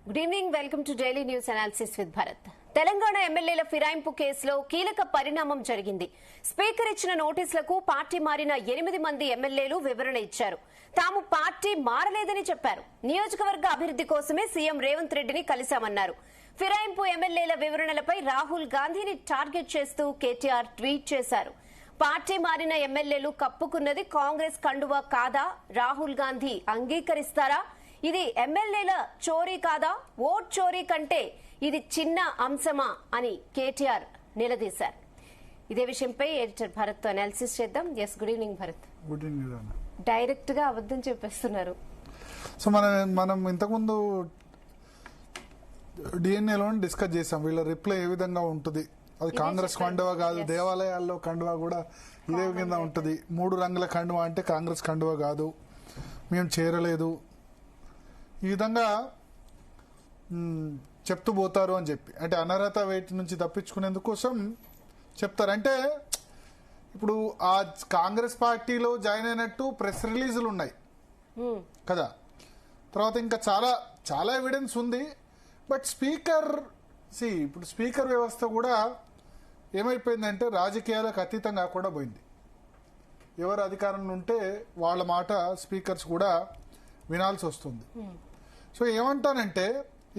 Good evening, welcome to daily news analysis with Bharat. Telangana ఎమ్మెల్యేల ఫిరాయింపు కేసులో కీలక పరిణామం జరిగింది. స్పీకర్ ఇచ్చిన నోటీసులకు పార్టీ మారిన 8 మంది ఎమ్మెల్యేలు వివరణ ఇచ్చారు. తాము పార్టీ మారలేదని చెప్పారు. నియోజకవర్గ అభివృద్ధి కోసమే సీఎం రేవంత్ రెడ్డిని కలిశామన్నారు. ఫిరాయింపు ఎమ్మెల్యేల వివరణలపై రాహుల్ గాంధీని టార్గెట్ చేస్తూ కేటీఆర్ ట్వీట్ చేశారు. పార్టీ మారిన ఎమ్మెల్యేలు కప్పుకున్నది కాంగ్రెస్ కండువా కాదా? రాహుల్ గాంధీ అంగీకరిస్తారా? ఇది ఎమ్మెల్యేల చోరీ కాదా? ఓట్ చోరీ కంటే ఇది చిన్న అంశమా అని కేటీఆర్ నిలదీశారు. ఇదే విషయంపై ఎడిటర్ భరత్ తో అనాలిసిస్ చేద్దాం. Yes, good evening Bharath. Good evening. Direct గా అబద్ధం చెప్పేస్తున్నారు. సో మనం ఇంతకుముందు డిఎన్ఏలో డిస్కస్ చేసాం. వీళ్ళ రిప్లై ఏ విధంగా ఉంటుంది. అది కాంగ్రెస్ కండువా కాదు, దేవాలయాల్లో కండువా కూడా ఇదే విధంగా ఉంటుంది. 3 రంగుల కండువా అంటే కాంగ్రెస్ కండువా కాదు, మేము చేరలేదు, ఈ విధంగా చెప్తూ పోతారు అని చెప్పి, అంటే అనర్హత వేటి నుంచి తప్పించుకునేందుకోసం చెప్తారు. అంటే ఇప్పుడు ఆ కాంగ్రెస్ పార్టీలో జాయిన్ అయినట్టు ప్రెస్ రిలీజులు ఉన్నాయి కదా, తర్వాత ఇంకా చాలా చాలా ఎవిడెన్స్ ఉంది. బట్ ఇప్పుడు స్పీకర్ వ్యవస్థ కూడా ఏమైపోయిందంటే రాజకీయాలకు అతీతంగా కూడా పోయింది. ఎవరు అధికారంలో ఉంటే వాళ్ళ మాట స్పీకర్స్ కూడా వినాల్సి వస్తుంది. సో ఏమంటానంటే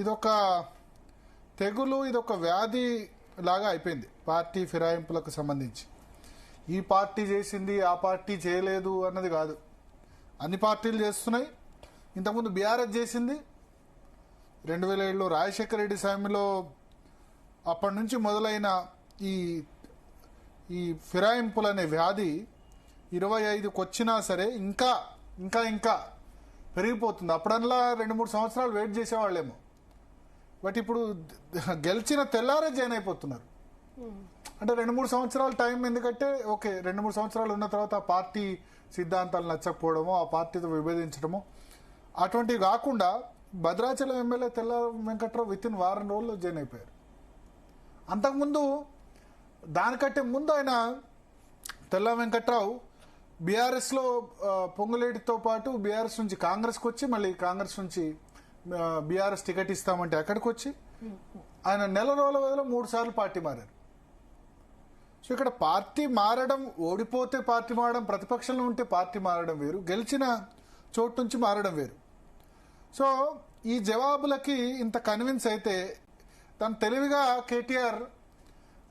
ఇదొక తెగులు, ఇదొక వ్యాధి లాగా అయిపోయింది పార్టీ ఫిరాయింపులకు సంబంధించి. ఈ పార్టీ చేసింది, ఆ పార్టీ చేయలేదు అన్నది కాదు. అన్ని పార్టీలు చేస్తున్నాయి. ఇంతకుముందు బీఆర్ఎస్ చేసింది. 2007లో రాజశేఖర రెడ్డి సమయంలో అప్పటి నుంచి మొదలైన ఈ ఫిరాయింపులనే వ్యాధి 25కి వచ్చినా సరే ఇంకా ఇంకా ఇంకా పెరిగిపోతుంది. అప్పుడల్లా 2-3 సంవత్సరాలు వెయిట్ చేసేవాళ్ళేమో, బట్ ఇప్పుడు గెలిచిన తెల్లారే జాయిన్ అయిపోతున్నారు. అంటే 2-3 సంవత్సరాలు టైం. ఎందుకంటే ఓకే, 2-3 సంవత్సరాలు ఉన్న తర్వాత ఆ పార్టీ సిద్ధాంతాలు నచ్చకపోవడమో, ఆ పార్టీతో విభేదించడమో అటువంటివి కాకుండా భద్రాచలం ఎమ్మెల్యే తెల్ల వెంకట్రావు విత్ ఇన్ వారం రోజుల్లో జాయిన్ అయిపోయారు. అంతకుముందు దానికంటే ముందు ఆయన తెల్ల వెంకట్రావు బీఆర్ఎస్లో పొంగులేటితో పాటు బీఆర్ఎస్ నుంచి కాంగ్రెస్కి వచ్చి, మళ్ళీ కాంగ్రెస్ నుంచి బీఆర్ఎస్ టికెట్ ఇస్తామంటే అక్కడికి వచ్చి ఆయన నెల రోజుల వ్యవధిలో 3 సార్లు పార్టీ మారారు. సో ఇక్కడ పార్టీ మారడం, ఓడిపోతే పార్టీ మారడం, ప్రతిపక్షంలో ఉంటే పార్టీ మారడం వేరు, గెలిచిన చోటు నుంచి మారడం వేరు. సో ఈ జవాబులకి ఇంత కన్విన్స్ అయితే తను తెలివిగా కేటీఆర్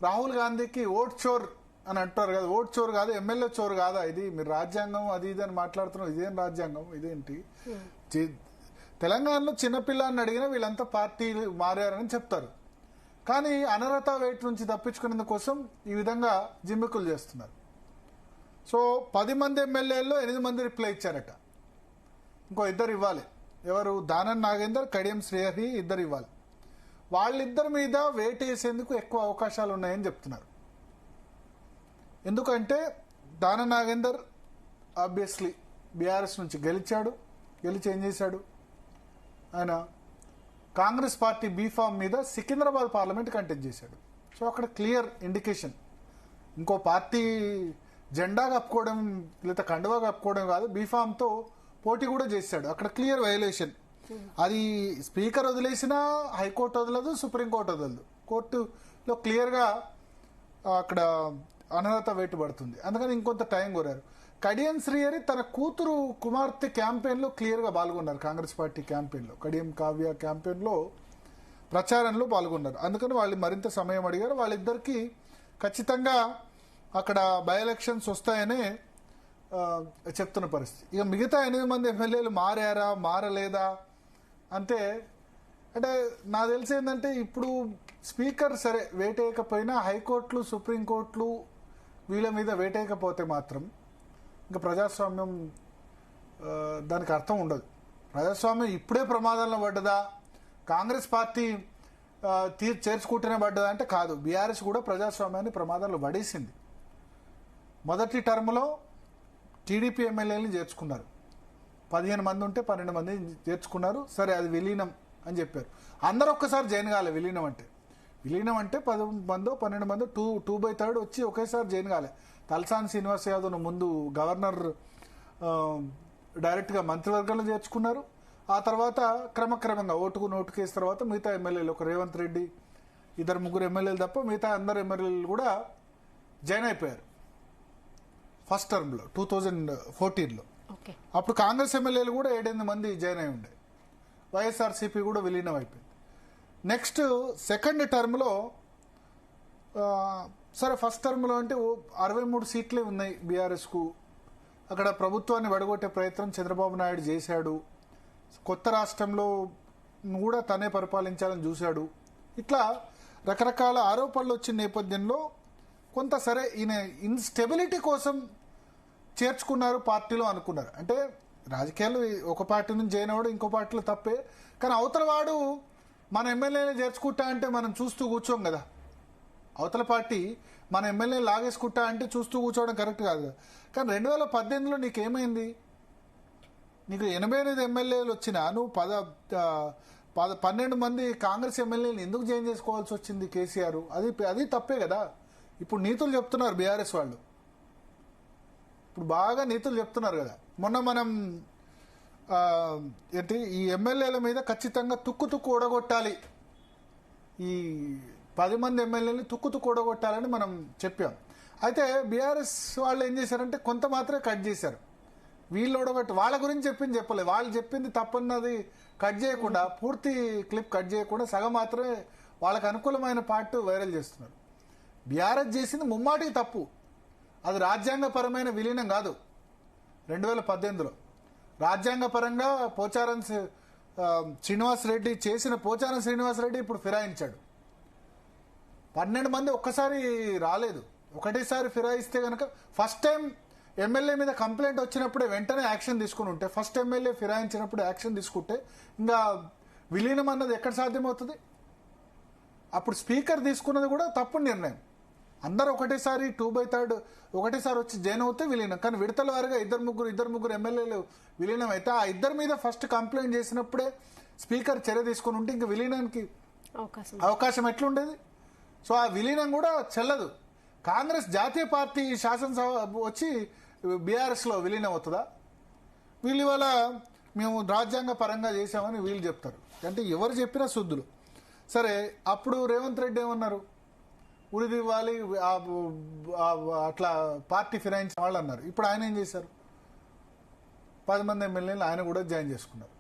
రాహుల్ గాంధీకి ఓట్ చోర్ అని అంటారు కదా, ఓట్ చోరు కాదు, ఎమ్మెల్యే చోరు కాదా, ఇది మీరు రాజ్యాంగం అది ఇది అని మాట్లాడుతున్నారు, ఇదేం రాజ్యాంగం, ఇదేంటి. తెలంగాణలో చిన్నపిల్లాన్ని అడిగినా వీళ్ళంతా పార్టీలు మారారని చెప్తారు. కానీ అనర్హత వేటు నుంచి తప్పించుకునేందుకోసం ఈ విధంగా జిమ్మికులు చేస్తున్నారు. సో 10 మంది ఎమ్మెల్యేల్లో 8 మంది రిప్లై ఇచ్చారట. ఇంకో 2 ఇవ్వాలి. ఎవరు? దానం నాగేందర్, కడియం శ్రీహరి, 2 ఇవ్వాలి. వాళ్ళిద్దరి మీద వేటు వేసేందుకు ఎక్కువ అవకాశాలు ఉన్నాయని చెప్తున్నారు. ఎందుకంటే దాన నాగేందర్ ఆబ్వియస్లీ బీఆర్ఎస్ నుంచి గెలిచి ఏం చేశాడు, ఆయన కాంగ్రెస్ పార్టీ బీఫామ్ మీద సికింద్రాబాద్ పార్లమెంట్ కంటెస్ట్ చేశాడు. సో అక్కడ క్లియర్ ఇండికేషన్. ఇంకో పార్టీ జెండా కప్పుకోవడం లేదా కండువా కప్పుకోవడం కాదు, బీఫామ్తో పోటీ కూడా చేశాడు. అక్కడ క్లియర్ వయలేషన్. అది స్పీకర్ వదిలేసినా హైకోర్టు వదలదు, సుప్రీంకోర్టు వదలదు. కోర్టులో క్లియర్గా అక్కడ అనర్హత వేటు పడుతుంది. అందుకని ఇంకొంత టైం కోరారు. కడియం శ్రీహరి తన కూతురు కుమార్తె క్యాంపెయిన్లో క్లియర్గా పాల్గొన్నారు. కాంగ్రెస్ పార్టీ క్యాంపెయిన్లో, కడియం కావ్య క్యాంపెయిన్లో ప్రచారంలో పాల్గొన్నారు. అందుకని వాళ్ళు మరింత సమయం అడిగారు. వాళ్ళిద్దరికీ ఖచ్చితంగా అక్కడ బై ఎలక్షన్స్ వస్తాయనే చెప్తున్న పరిస్థితి. ఇక మిగతా 8 మంది ఎమ్మెల్యేలు మారారా మారలేదా అంటే నాకు తెలిసి ఏంటంటే ఇప్పుడు స్పీకర్ సరే వేటేయకపోయినా హైకోర్టులు, సుప్రీంకోర్టులు వీళ్ళ మీద వేటేయకపోతే మాత్రం ఇంకా ప్రజాస్వామ్యం దానికి అర్థం ఉండదు. ప్రజాస్వామ్యం ఇప్పుడే ప్రమాదంలో పడ్డదా, కాంగ్రెస్ పార్టీ చేర్చుకుంటూనే పడ్డదా అంటే కాదు. బీఆర్ఎస్ కూడా ప్రజాస్వామ్యాన్ని ప్రమాదంలో పడేసింది. మొదటి టర్మ్లో టీడీపీ ఎమ్మెల్యేని చేర్చుకున్నారు. 15 మంది ఉంటే 12 మంది చేర్చుకున్నారు. సరే అది విలీనం అని చెప్పారు. అందరూ ఒక్కసారి జాయిన్ కాలే. విలీనం అంటే 10 మందో 12 మందో 2/3 వచ్చి ఒకేసారి జాయిన్ కాలే. తలసాని శ్రీనివాస్ యాదవ్ ముందు గవర్నర్ డైరెక్ట్గా మంత్రివర్గంలో చేర్చుకున్నారు. ఆ తర్వాత క్రమక్రమంగా ఓటు కేసు తర్వాత మిగతా ఎమ్మెల్యేలు ఒక రేవంత్ రెడ్డి 2-3 ఎమ్మెల్యేలు తప్ప మిగతా అందరు ఎమ్మెల్యేలు కూడా జాయిన్ అయిపోయారు ఫస్ట్ టర్మ్లో 2014లో. ఓకే. అప్పుడు కాంగ్రెస్ ఎమ్మెల్యేలు కూడా 7-8 మంది జాయిన్ అయి ఉండే. వైఎస్ఆర్సీపీ కూడా విలీనం అయిపోయింది. నెక్స్ట్ సెకండ్ టర్మ్లో సరే ఫస్ట్ టర్మ్లో అంటే 63 సీట్లే ఉన్నాయి బీఆర్ఎస్కు. అక్కడ ప్రభుత్వాన్ని వడగొట్టే ప్రయత్నం చంద్రబాబు నాయుడు చేశాడు. కొత్త రాష్ట్రంలో కూడా తనే పరిపాలించాలని చూశాడు. ఇట్లా రకరకాల ఆరోపణలు వచ్చిన నేపథ్యంలో కొంత సరే ఈయన ఇన్స్టెబిలిటీ కోసం చేర్చుకున్నారు పార్టీలో అనుకున్నారు. అంటే రాజకీయాలు ఒక పార్టీ నుంచి జాయిన్ అవ్వడం ఇంకో పార్టీలో తప్పే, కానీ అవతల వాడు మన ఎమ్మెల్యేని చేర్చుకుంటా అంటే మనం చూస్తూ కూర్చోం కదా. అవతల పార్టీ మన ఎమ్మెల్యే లాగేసుకుంటా అంటే చూస్తూ కూర్చోవడం కరెక్ట్ కాదు కదా. కానీ 2018లో నీకేమైంది? నీకు 88 ఎమ్మెల్యేలు వచ్చినా నువ్వు 12 మంది కాంగ్రెస్ ఎమ్మెల్యేలు ఎందుకు జాయిన్ చేసుకోవాల్సి వచ్చింది కేసీఆర్? అది తప్పే కదా. ఇప్పుడు నీతులు చెప్తున్నారు బీఆర్ఎస్ వాళ్ళు, ఇప్పుడు బాగా నీతులు చెప్తున్నారు కదా. మొన్న మనం ఏంటి ఈ ఎమ్మెల్యేల మీద ఖచ్చితంగా తుక్కు ఓడగొట్టాలి, ఈ 10 మంది ఎమ్మెల్యేలని తుక్కు ఓడగొట్టాలని మనం చెప్పాం. అయితే బీఆర్ఎస్ వాళ్ళు ఏం చేశారంటే కొంత మాత్రమే కట్ చేశారు. వీళ్ళు ఓడగొట్టి వాళ్ళ గురించి చెప్పలేదు. వాళ్ళు చెప్పింది తప్పన్నది కట్ చేయకుండా, పూర్తి క్లిప్ కట్ చేయకుండా సగం మాత్రమే వాళ్ళకు అనుకూలమైన పార్ట్ వైరల్ చేస్తున్నారు. బీఆర్ఎస్ చేసింది ముమ్మాటికి తప్పు. అది రాజ్యాంగపరమైన విలీనం కాదు. 2018లో రాజ్యాంగపరంగా పోచారం శ్రీనివాసరెడ్డి చేసిన పోచారం శ్రీనివాసరెడ్డి ఇప్పుడు ఫిరాయించాడు. 12 మంది ఒక్కసారి రాలేదు, ఒకటేసారి ఫిరాయిస్తే కనుక ఫస్ట్ టైం ఎమ్మెల్యే మీద కంప్లైంట్ వచ్చినప్పుడే వెంటనే యాక్షన్ తీసుకుని ఉంటే, ఫస్ట్ ఎమ్మెల్యే ఫిరాయించినప్పుడు యాక్షన్ తీసుకుంటే ఇంకా విలీనం అన్నది ఎక్కడ సాధ్యమవుతుంది? అప్పుడు స్పీకర్ తీసుకున్నది కూడా తప్పుడు నిర్ణయం. అందరూ ఒకటేసారి 2/3 ఒకటేసారి వచ్చి జాయిన్ అవుతే విలీనం, కానీ విడతల వారిగా ఇద్దరు ముగ్గురు ఎమ్మెల్యేలు విలీనం అయితే ఆ ఇద్దరి మీద ఫస్ట్ కంప్లైంట్ చేసినప్పుడే స్పీకర్ చర్య తీసుకుని ఉంటే ఇంకా విలీనానికి అవకాశం ఎట్లుండేది? సో ఆ విలీనం కూడా చెల్లదు. కాంగ్రెస్ జాతీయ పార్టీ శాసనసభ వచ్చి బీఆర్ఎస్లో విలీనం అవుతుందా? వీళ్ళు ఇవాళ మేము రాజ్యాంగ పరంగా చేశామని వీళ్ళు చెప్తారు. అంటే ఎవరు చెప్పినా శుద్ధులు. సరే అప్పుడు రేవంత్ రెడ్డి ఏమన్నారు? ఉరిది ఇవ్వాలి, అట్లా పార్టీ ఫిరాయించిన వాళ్ళు అన్నారు. ఇప్పుడు ఆయన ఏం చేశారు? 10 మంది ఎమ్మెల్యేలు ఆయన కూడా జాయిన్ చేసుకున్నారు.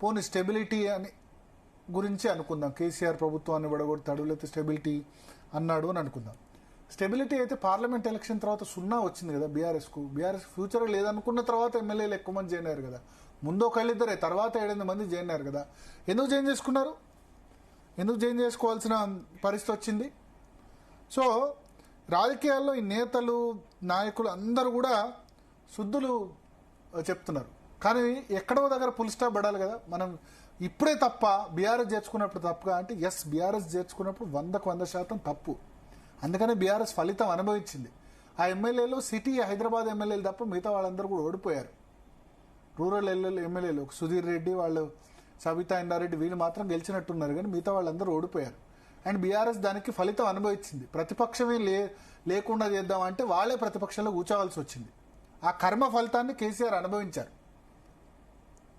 పోనీ స్టెబిలిటీ అని గురించి అనుకుందాం. కేసీఆర్ ప్రభుత్వాన్ని విడగొడతాడు లేకపోతే స్టెబిలిటీ అన్నాడు అని అనుకుందాం. స్టెబిలిటీ అయితే పార్లమెంట్ ఎలక్షన్ తర్వాత 0 వచ్చింది కదా బీఆర్ఎస్కు. బీఆర్ఎస్ ఫ్యూచర్ లేదనుకున్న తర్వాత ఎమ్మెల్యేలు ఎక్కువ మంది జాయిన్ అయ్యారు కదా. ముందు ఒకళ్ళిద్దరే, తర్వాత 7-8 మంది జాయిన్ అయ్యారు కదా. ఎందుకు జాయిన్ చేసుకున్నారు? ఎందుకు జాయిన్ చేసుకోవాల్సిన పరిస్థితి వచ్చింది? సో రాజకీయాల్లో ఈ నేతలు నాయకులు అందరూ కూడా శుద్ధులు చెప్తున్నారు, కానీ ఎక్కడో దగ్గర ఫుల్ స్టాప్ పడాలి కదా. మనం ఇప్పుడే తప్ప బీఆర్ఎస్ చేర్చుకున్నప్పుడు తప్పుగా అంటే ఎస్, బీఆర్ఎస్ చేర్చుకున్నప్పుడు 100% తప్పు. అందుకనే బీఆర్ఎస్ ఫలితం అనుభవించింది. ఆ ఎమ్మెల్యేలు సిటీ హైదరాబాద్ ఎమ్మెల్యేలు తప్ప మిగతా వాళ్ళందరూ కూడా ఓడిపోయారు. రూరల్ ఎమ్మెల్యేలు సుధీర్ రెడ్డి వాళ్ళు, సబితా ఇందారెడ్డి వీళ్ళు మాత్రం గెలిచినట్టున్నారు, కానీ మిగతా వాళ్ళందరూ ఓడిపోయారు. అండ్ బీఆర్ఎస్ దానికి ఫలితం అనుభవించింది. ప్రతిపక్షమే లేకుండా చేద్దామంటే వాళ్ళే ప్రతిపక్షంలో కూర్చోవాల్సి వచ్చింది. ఆ కర్మ ఫలితాన్ని కేసీఆర్ అనుభవించారు.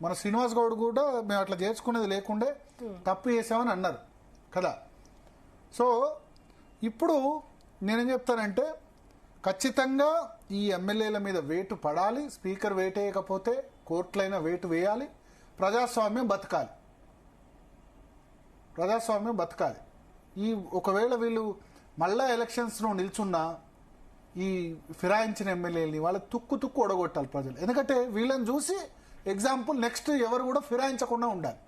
మన శ్రీనివాస్ గౌడ్ కూడా మేము అట్లా చేర్చుకునేది లేకుండే తప్పు చేసామని అన్నారు కదా. సో ఇప్పుడు నేనేం చెప్తానంటే ఖచ్చితంగా ఈ ఎమ్మెల్యేల మీద వేటు పడాలి. స్పీకర్ వేటు వేయకపోతే కోర్టులైనా వేటు వేయాలి. ప్రజాస్వామ్యం బతకాలి. ఈ ఒకవేళ వీళ్ళు మళ్ళా ఎలక్షన్స్లో నిల్చున్నా ఈ ఫిరాయించిన ఎమ్మెల్యేలని వాళ్ళ తుక్కు ఓడగొట్టాలి ప్రజలు. ఎందుకంటే వీళ్ళని చూసి ఎగ్జాంపుల్ నెక్స్ట్ ఎవరు కూడా ఫిరాయించకుండా ఉండాలి.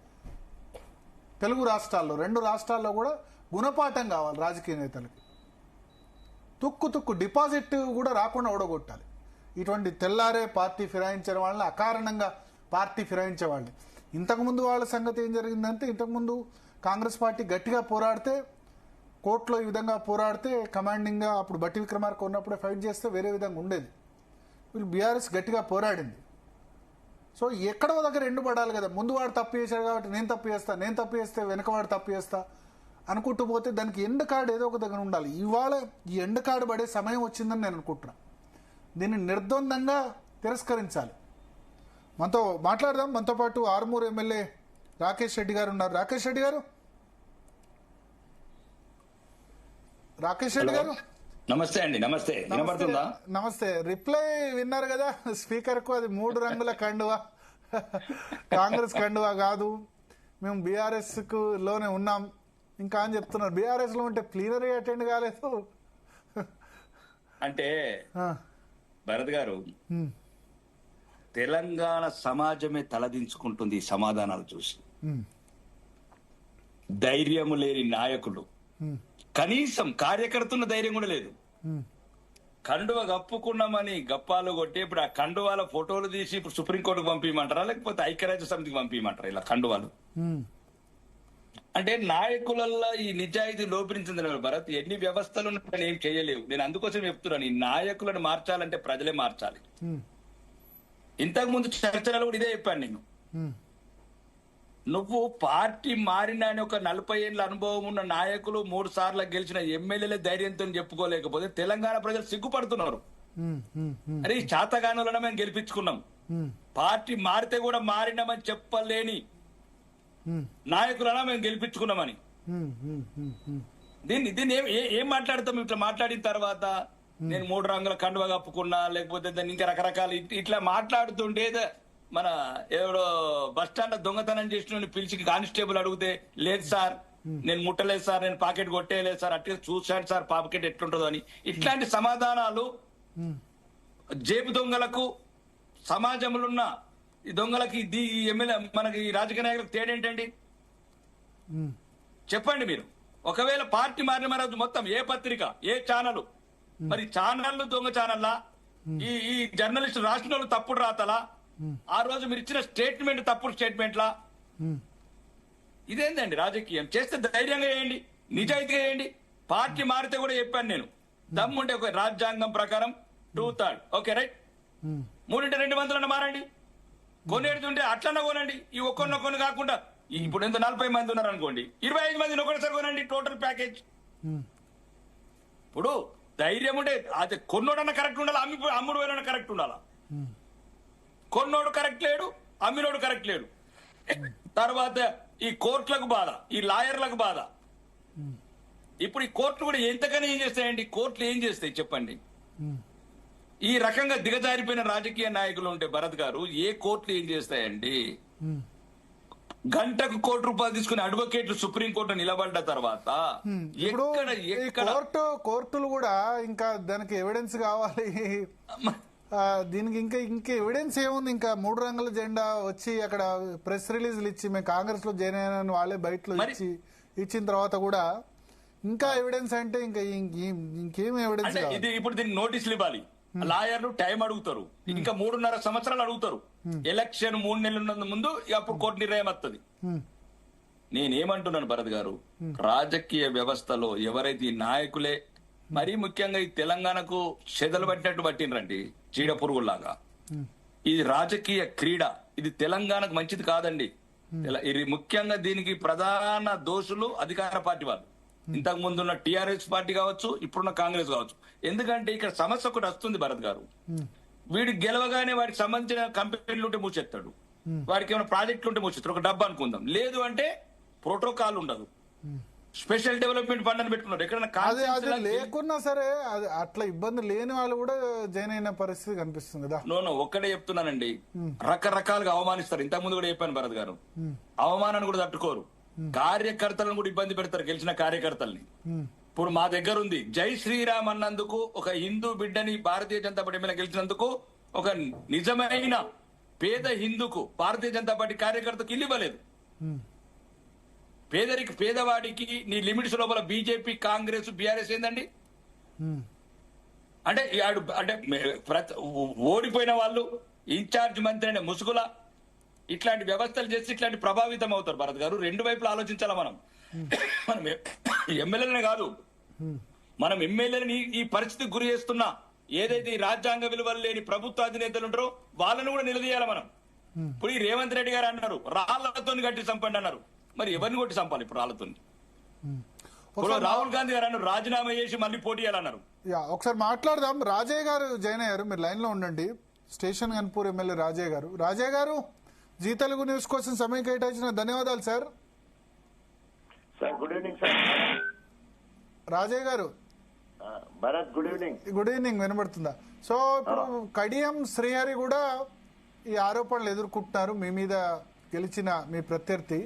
తెలుగు రాష్ట్రాల్లో 2 రాష్ట్రాల్లో కూడా గుణపాఠం కావాలి రాజకీయ నేతలకి. తుక్కు డిపాజిట్ కూడా రాకుండా ఓడగొట్టాలి. ఇటువంటి తెల్లారే పార్టీ ఫిరాయించిన వాళ్ళని, అకారణంగా పార్టీ ఫిరాయించే వాళ్ళని. ఇంతకుముందు వాళ్ళ సంగతి ఏం జరిగిందంటే, ఇంతకుముందు కాంగ్రెస్ పార్టీ గట్టిగా పోరాడితే, కోర్టులో ఈ విధంగా పోరాడితే, కమాండింగ్గా అప్పుడు బట్టి విక్రమార్క ఉన్నప్పుడే ఫైట్ చేస్తే వేరే విధంగా ఉండేది. వీళ్ళు బీఆర్ఎస్ గట్టిగా పోరాడింది. సో ఎక్కడో దగ్గర ఎండు పడాలి కదా. ముందు వాడు తప్పు చేశాడు కాబట్టి నేను తప్పు చేస్తే వెనకవాడు తప్పు చేస్తా అనుకుంటూ పోతే దానికి ఎండ్ కార్డు ఏదో ఒక దగ్గర ఉండాలి. ఇవాళ ఈ ఎండ్ కార్డు పడే సమయం వచ్చిందని నేను అనుకుంటున్నా. దీన్ని నిర్ద్వందంగా తిరస్కరించాలి. మనతో మాట్లాడదాం. మనతో పాటు ఆర్మూర్ ఎమ్మెల్యే రాకేష్ రెడ్డి గారు ఉన్నారు. రాకేష్ రెడ్డి గారు, నమస్తే అండి. నమస్తే, వినపడుతుందా? నమస్తే. రిప్లై విన్నారు కదా స్పీకర్ కు, అది 3 రంగుల కండువా, కాంగ్రెస్ కండువా కాదు, మేము బీఆర్ఎస్ కు లోనే ఉన్నాం ఇంకా అని చెప్తున్నారు. బీఆర్ఎస్ లో ఉంటే ప్లీనరీ అటెండ్ కాలేదు అంటే భరత్ గారు, తెలంగాణ సమాజమే తలదించుకుంటుంది ఈ సమాధానాలు చూసి. ధైర్యము లేని నాయకులు, కనీసం కార్యకర్తన్న ధైర్యం కూడా లేదు. కండువ కప్పుకున్నామని గప్పాలు కొట్టి ఇప్పుడు ఆ కండువాల ఫోటోలు తీసి ఇప్పుడు సుప్రీంకోర్టుకు పంపించమంటారా, లేకపోతే ఐక్యరాజ్య సమితికి పంపించమంటారా ఇలా కండువాలు? అంటే నాయకులలో ఈ నిజాయితీ లోపించింది భరత్. ఎన్ని వ్యవస్థలు నేను ఏం చేయలేవు. నేను అందుకోసం చెప్తున్నాను, ఈ నాయకులను మార్చాలంటే ప్రజలే మార్చాలి. ఇంతకు ముందు చర్చలలో కూడా ఇదే చెప్పాను నేను. నువ్వు పార్టీ మారినా అని ఒక 40 ఏళ్ల అనుభవం ఉన్న నాయకులు, 3 సార్లు గెలిచిన ఎమ్మెల్యేలే ధైర్యంతో చెప్పుకోలేకపోతే తెలంగాణ ప్రజలు సిగ్గుపడుతున్నారు. అరే ఈ చాతగానులను మేము గెలిపించుకున్నాం, పార్టీ మారితే కూడా మారినామని చెప్పలేని నాయకులనా మేము గెలిపించుకున్నామని. దీన్ని ఏం మాట్లాడతాం? ఇట్లా మాట్లాడిన తర్వాత నేను 3 రంగుల కండువ కప్పుకున్నా, లేకపోతే దాన్ని ఇంకా రకరకాల ఇట్లా మాట్లాడుతుంటే మన ఎవడో బస్ స్టాండ్ లో దొంగతనం చేసిన పిలిచి కానిస్టేబుల్ అడిగితే, లేదు సార్ నేను ముట్టలేదు సార్, నేను పాకెట్ కొట్టేయలేదు సార్, అట్లా చూశాను సార్ పాకెట్ ఎట్లుంటుందో అని. ఇట్లాంటి సమాధానాలు జేబు దొంగలకు, సమాజంలో ఉన్న ఈ దొంగలకి, ఈ ఎమ్మెల్యే మనకి ఈ రాజకీయ నాయకులకు తేడేంటండి చెప్పండి మీరు? ఒకవేళ పార్టీ మారిన మరి మొత్తం ఏ పత్రిక, ఏ ఛానల్, మరి ఛానళ్ళు దొంగ ఛానల్లా, ఈ జర్నలిస్ట్ రాసిన వాళ్ళు తప్పుడు రాతలా, ఆ రోజు మీరు ఇచ్చిన స్టేట్మెంట్ తప్పుడు స్టేట్మెంట్లా? ఇదేందండి రాజకీయం? చేస్తే ధైర్యంగా చేయండి, నిజాయితీగా చేయండి. పార్టీ మారితే కూడా చెప్పాను నేను, దమ్ముంటే ఒక రాజ్యాంగం ప్రకారం 2/3 ఓకే రైట్, 3/2 మందులన్నా మారండి, కొనేడుతుంటే అట్లన్నా కొనండి. ఈ ఒక్కొన్ని కాకుండా ఇప్పుడు ఎంత 40 మంది ఉన్నారు అనుకోండి, 25 మందిని ఒకటిసారి కొనండి, టోటల్ ప్యాకేజ్. ఇప్పుడు ధైర్యం ఉంటే అది కొన్నోడన్నా కరెక్ట్ ఉండాలా, అమ్ముడు పోయినా కరెక్ట్ ఉండాలా? కొన్నోడు కరెక్ట్ లేడు, అమ్మినోడు కరెక్ట్ లేడు. తర్వాత ఈ కోర్టులకు బాధ, ఈ లాయర్లకు బాధ. ఇప్పుడు ఈ కోర్టులు కూడా ఎంతకని ఏం చేస్తాయండి? కోర్టులు ఏం చేస్తాయి చెప్పండి? ఈ రకంగా దిగజారిపోయిన రాజకీయ నాయకులు ఉంటే భరత్ గారు, ఏ కోర్టులు ఏం చేస్తాయండి? గంటకు ₹1 తీసుకుని అడ్వకేట్లు సుప్రీంకోర్టు నిలబడ్డ తర్వాత కోర్టులు కూడా ఇంకా దానికి ఎవిడెన్స్ కావాలి. దీనికి ఇంకా ఎవిడెన్స్ ఏముంది? ఇంకా 3 రంగుల జెండా వచ్చి అక్కడ ప్రెస్ రిలీజ్లు ఇచ్చి మేము కాంగ్రెస్ లో జాయిన్ అయ్యానని వాళ్ళే బయటలో ఇచ్చిన తర్వాత కూడా ఇంకా ఎవిడెన్స్ అంటే ఇంకా ఇంకేం ఎవిడెన్స్? ఇది ఇప్పుడు దీనికి నోటీసులు ఇవ్వాలి, లాయర్లు టైం అడుగుతారు, ఇంకా 3.5 సంవత్సరాలు అడుగుతారు. ఎలక్షన్ 3 నెలల ముందు అప్పుడు కోర్టు నిర్ణయం వస్తుంది. నేనేమంటున్నాను భరత్ గారు, రాజకీయ వ్యవస్థలో ఎవరైతే ఈ నాయకులే, మరీ ముఖ్యంగా ఈ తెలంగాణకు చెదలు పట్టినట్టు పట్టినరండి, చీడ పురుగుల్లాగా. ఇది రాజకీయ క్రీడ, ఇది తెలంగాణకు మంచిది కాదండి. ఇది ముఖ్యంగా దీనికి ప్రధాన దోషులు అధికార పార్టీ వాళ్ళు. ఇంతకు ముందున్న టిఆర్ఎస్ పార్టీ కావచ్చు, ఇప్పుడున్న కాంగ్రెస్ కావచ్చు. ఎందుకంటే ఇక్కడ సమస్య ఒకటి వస్తుంది భరత్ గారు, వీడు గెలవగానే వాడికి సంబంధించిన కంపెనీలు ఉంటే మూసేస్తాడు, వాడికి ఏమైనా ప్రాజెక్టులు ఉంటే మూసేస్తాడు, ఒక డబ్బు అనుకుందాం. లేదు అంటే ప్రోటోకాల్ ఉండదు, స్పెషల్ డెవలప్మెంట్ ఫండ్ అని పెట్టుకున్నారు. ఎక్కడైనా లేకున్నా సరే అట్లా ఇబ్బంది లేని వాళ్ళు కూడా జాయిన్ అయిన పరిస్థితి కనిపిస్తుంది కదా. నో ఒక్కడే చెప్తున్నానండి, రకరకాలుగా అవమానిస్తారు. ఇంతకు ముందు కూడా చెప్పాను భరత్ గారు, అవమానాన్ని కూడా తట్టుకోరు, కార్యకర్తలను కూడా ఇబ్బంది పెడతారు, గెలిచిన కార్యకర్తల్ని. ఇప్పుడు మా దగ్గర ఉంది, జై శ్రీరామ్ అన్నందుకు ఒక హిందూ బిడ్డని భారతీయ జనతా పార్టీ ఎమ్మెల్యే గెలిచినందుకు ఒక నిజమైన పేద హిందూకు భారతీయ జనతా పార్టీ కార్యకర్తకు ఇల్లు ఇవ్వలేదు. పేదవాడికి నీ లిమిట్స్ లోపల బీజేపీ, కాంగ్రెస్, బీఆర్ఎస్ ఏందండి? అంటే ఓడిపోయిన వాళ్ళు ఇన్ఛార్జ్ మంత్రి అనే ముసుగుల ఇట్లాంటి వ్యవస్థలు చేసి ఇట్లాంటి ప్రభావితం అవుతారు భరత్ గారు. 2 వైపులా ఆలోచించాలా మనం. మనం ఎమ్మెల్యేలనే కాదు, మనం ఎమ్మెల్యేలని ఈ పరిస్థితికి గురి చేస్తున్నా ఏదైతే ఈ రాజ్యాంగ విలువలు లేని ప్రభుత్వ అధినేతలు ఉంటారో వాళ్ళని కూడా నిలదీయాలి మనం. ఇప్పుడు ఈ రేవంత్ రెడ్డి గారు అన్నారు రాళ్లతో గట్టి చంపండి అన్నారు, మరి ఎవరిని కొట్టి చంపాలి ఇప్పుడు రాళ్లతో? రాహుల్ గాంధీ గారు అన్నారు రాజీనామా చేసి మళ్ళీ పోటీ చేయాలన్నారు. ఒకసారి మాట్లాడదాం. రాజయ్య గారు జాయిన్ అయ్యారు, మీరు లైన్ లో ఉండండి. స్టేషన్ గన్పూర్ ఎమ్మెల్యే రాజయ్య గారు జీ తెలుగు న్యూస్ కోసం సమయం కేటాయించిన ధన్యవాదాలు sir. Good evening sir. Rajaiah గారు Bharat good evening. Good evening, వినబడుతుందా? సో ఇప్పుడు కడియం శ్రీహరి కూడా ఈ ఆరోపణలు ఎదుర్కొంటున్నారు. మీ మీద గెలిచిన మీ ప్రత్యర్థి,